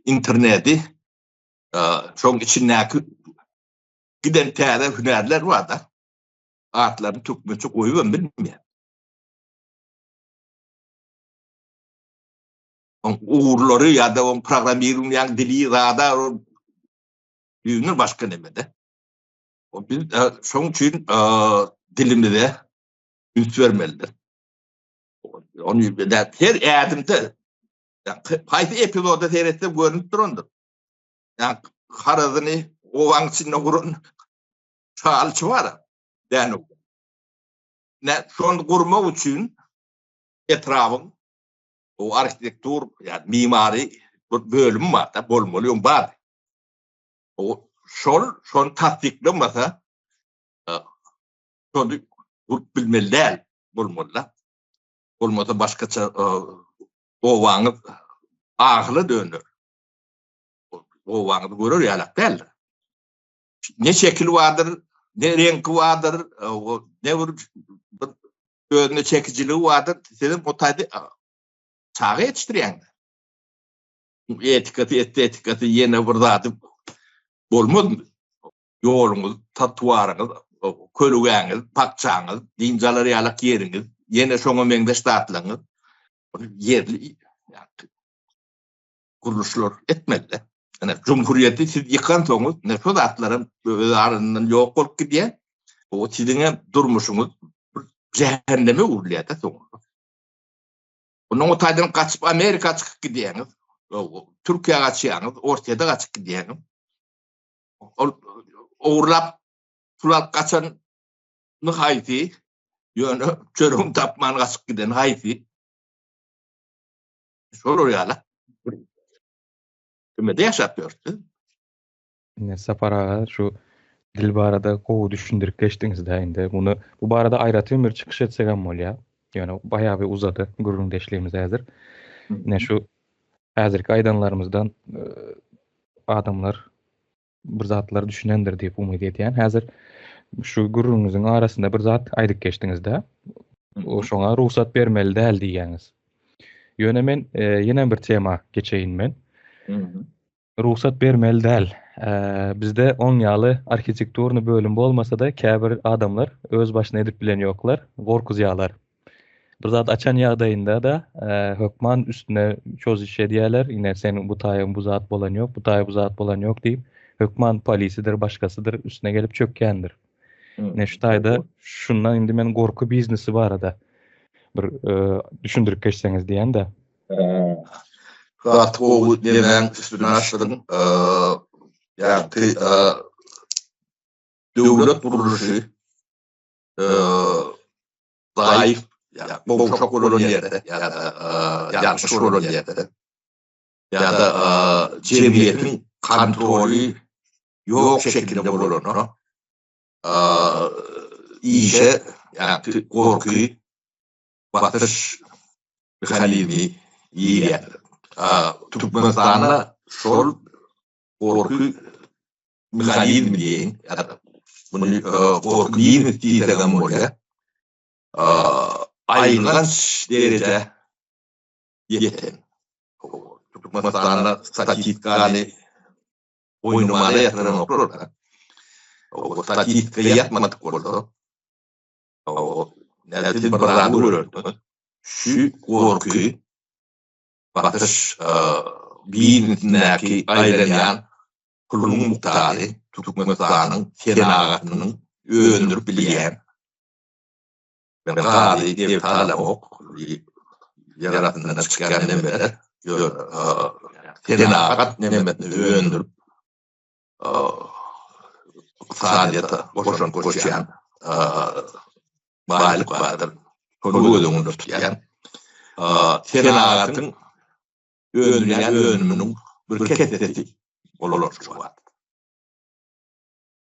interneti çok içindeki giden tane hünerler var da artlarını Türkmen çok uyuyor bilmiyor. Uğurları ya da o programın yani dili radar büyünür başka nemede. O biz şunun için dilimize üns vermelidir. Onu da her adımda haydi epizoda seyretip görünüp durundur. Yani harazını ovan içinde kurun çağalçı var. Yani ne son kurma için etrafın o arkitektur yani mimari bölüm var da bolmalı var. O son tatbikli masa son bilmeli değil bolmalı. Olmasa başkaça o vaanı ağlı dönür. O vaanı görür ya değil. Ne şekil vardır, ne renk vardır, ne bir çekiciliği vardır. Senin o tadı sağa yetiştiriyen. Etikatı yine burada atıp olmaz mı? Yolunuz, tatuarınız, kölüğeniz, pakçağınız, dincaları yalak yeriniz, yine şonu mengdeş dağıtlanız. Yerli kuruluşlar etmedi. Yani Cumhuriyeti siz yıkan soğunuz, nefes atların arasından yok olup gidiyor. O sizin durmuşunuz cehenneme uğurluyor da soğunuz. Onun o taydan kaçıp Amerika çıkıp gidiyorsunuz. Türkiye'ye kaçıyorsunuz, ortaya kaçıp gidiyorsunuz. Uğurlap, sulak kaçan haydi, yönü çörüm tapman kaçıp giden haydi. Soruyor ya la. Kime de yaşatıyorsun?
Ne Sapar şu Dilbarada gowy düşündirip geçdiňiz de bunu bu barada aýratyn bir çykyş etsek hem bolýar. Yani bayağı bir uzadı gurrun deşliğimiz hazır. Ne şu hazırki aýdanlarymızdan adamlar bir zatlar düşünendir diýip umyt edýän. Hazır şu gurrunuzun arasında bir zat aýdyp geçdiňiz de. O şoňa ruhsat bermeli däl diýýäňiz. Ýöne men ýene bir tema geçeýin men. Ruhsat bermeli däl. Bizde 10 ýaly arhitekturny bölüm bolmasa-da käbir adamlar öz başyna edip bilen ýoklar, gorkuz ýalar. Bir zat açan ýagdaýynda da hökman üstüne çöz iş edýärler. Ine sen bu taýyň bu zat bolan ýok, bu taýy bu zat bolan ýok diýip hökman polisidir, başgasydyr üstüne gelip çökkendir. Ne şu taýda şundan indi men gorku biznesi barada bir düşündirip geçseňiz diýen de.
Gat o demen üstüne açtın. Yani devlet kuruluşu zayıf yani boşak olan yerde ya da yanlış olan yerde ya da cemiyetin kontrolü yok şekilde bulunur. İşe yani korkuyu batış mekanizmi iyi yer. Türkmenistan'a sol korku mekanizmi diyelim. Bunu korku değil diyeceğim oraya. Ayrılans derece yeten. Türkmenistan'a statistikani oynamada yatıran okurlar. O statistika yatmadık orada. Nedir bırağı görürdü. Şu korkuyu batış birindeki ayrılayan kulun muhtarı Türkmenistan'ın senatının öndürüp bilen ben gari diye talabok yaratından çıkan nemeler senat nemetini öndürüp sadiyata boşan koşan malik vardır. Konu ödümünü tutuyan senatın önümünün bir keteti olur şu var.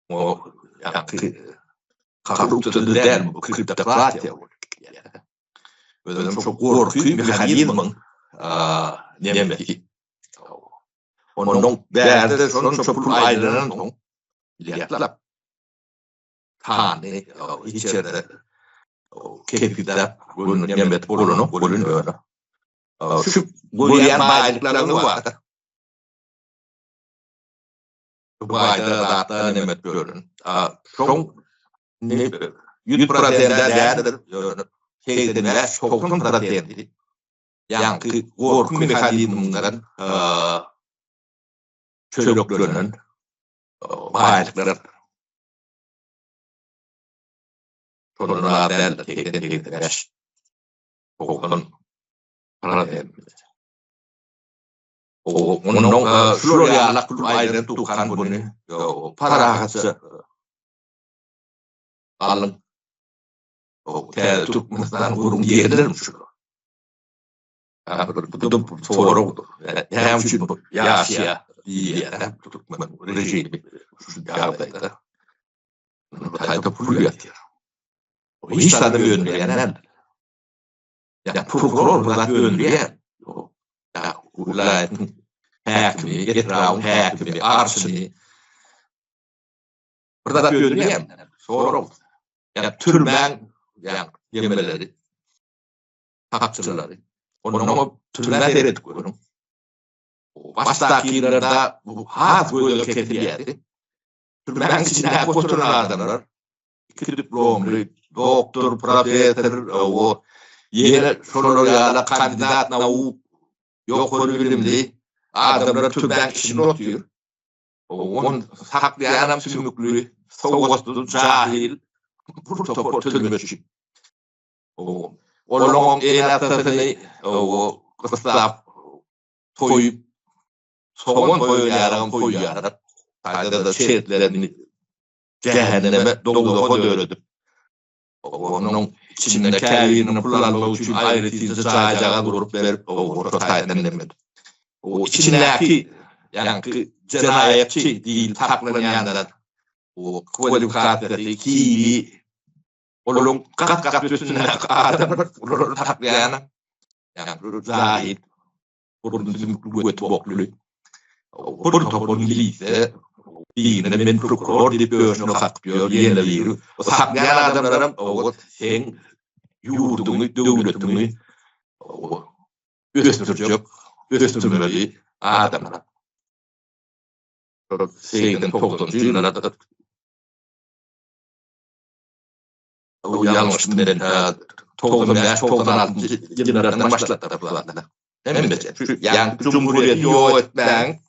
O yani korrupsiya değil bu kleptokratiya olur. Öyle çok korkuyu mekanizmanın nemeti. Onun değerde son çöpül ayrılan onun biletler tane içeride kepide bunun nemet bulunur. Şu Guriyen baylıklarını vardı. Bu ayda hatta nemet görün. Son 100% değerdir. Şeyden ve 90% yani korku mekanizmından çölöklönün baylıkları sonuna değerli tekten Onun şuraya ayrı tukan bunu parası alın. O tutmaktan kurun diyebilirim şu. Bu da soru oldu. Hem için yaşaya diye tutmak rejimi şu yağdaydı. Hayda pul yatıyor. O hiç adam önleyenler. Ya prokuror burada önleyen. Ya ulayın hakimi, etrafın hakimi, arsını burada önleyen. Soru oldu. Ya türmen yani yemeleri, hakçıları. Onu türmen eret koyun. Baştakilerde bu hat böyle ketiriyedi. Türmen içinde koşturan adamlar. İki diplomlu, doktor, profesör, o yere şuraya kandidatına yok bilimli adamlar türmen içinde oturuyor. Onun saklayan sümüklü, soğustu, cahil, protokol tülmüşü. Onun en atasını kısa koyup soğun koyuyarak hayda da şehitlerini cehenneme dolu dördü. Onun içinde kâvinin kullanmak için ayrı tizi cayacağı durup verip ortaydan demedi. O içindeki yani cinayetçi değil taklayanlar o kualifikatörü kili onun kat üstüne adamlar taklayan yani zahid bunun kuvvet boklu protokol milite dine men prokuror dip görsün hakkıyor yerleri o taklayan adamların o sen yurdunu devletini göstermeli adamlar şeyden toplantıcı yıllarda o yanlış mıdır? 96 yıllardan başlattı bu adamlar. Yani Cumhuriyet yok etmen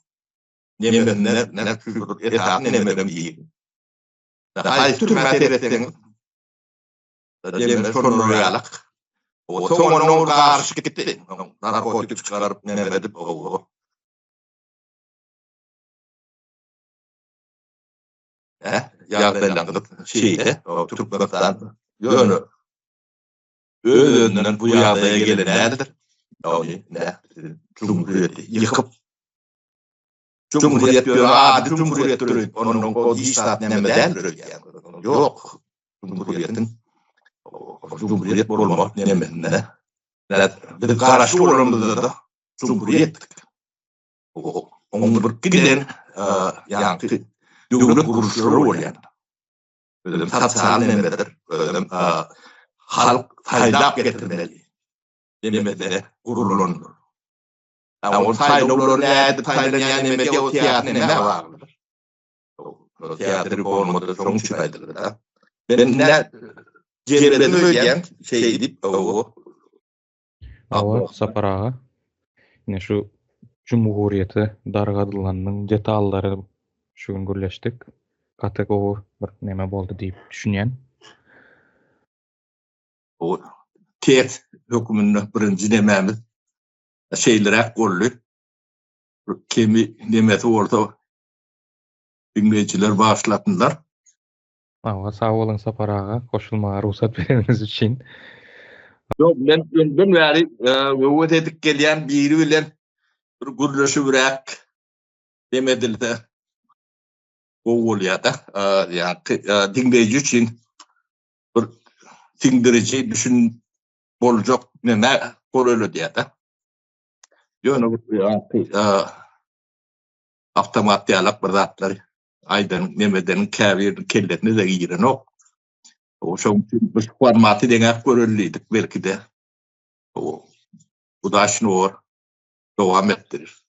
ne etap ne değil. Hayır türmet erettin. Demek sonrayalık. O sonun karşı gitti. Narkotik çıkarıp ne o. Yağdaylandık şeyde o Türkmenistan yönü önünden bu yağdaya gelen nedir? Ne? Cumhuriyeti yıkıp Cumhuriyet diyor, adi Cumhuriyet diyor, onun o iştahat nemeden diyor. Yok. Cumhuriyet olmak nemeden. Bir karşı oranında da Cumhuriyet. Onun bir giden yani devlet kuruluşları oluyor. Öyle satsal nemedir. Öyle halk faydap getirmeli. Nemede kurulunur. O faydaları neydi? Faydaları nemede o tiyatr neme vardır. O tiyatr formatı çok çıkaydır da. Ben ne cerebedim ögen şey edip o.
Awa saparağa. Yine şu Cumhuriyeti dargadylanyň detallary şu gün gürleşdik. Gatak o bir neme boldy diýip düşünýän.
O tet hökümünde birinci nememiz şeylere gollu. Kimi nemeti orta dinleyiciler başlattılar.
Awa sağ bolun saparağa koşulmaga ruhsat bereniz üçin.
Yok ben bäri öwet edip gelýän biri bilen bir gürleşibirek demedildi. O bolýarda ýa dinleyici üçin bir tindirici düşün boljak neme göreli diýdi. Ýöne avtomatiyalak bir zatlar aýdan nemeden käbir kelletini de giren ok. O şoň bir formaty deňe görelidik belki de. Bu da şnur dowam etdirir.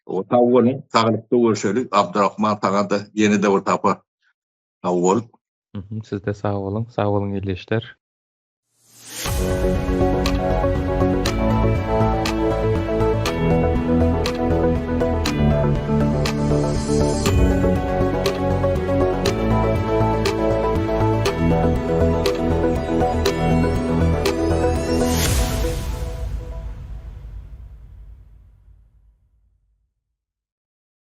O tawwany tagylyp görüşeli Abdurrahman taňa da ýene de bir tapa tawwal.
Siz de sağ olun. Sağ olun, iyi işler.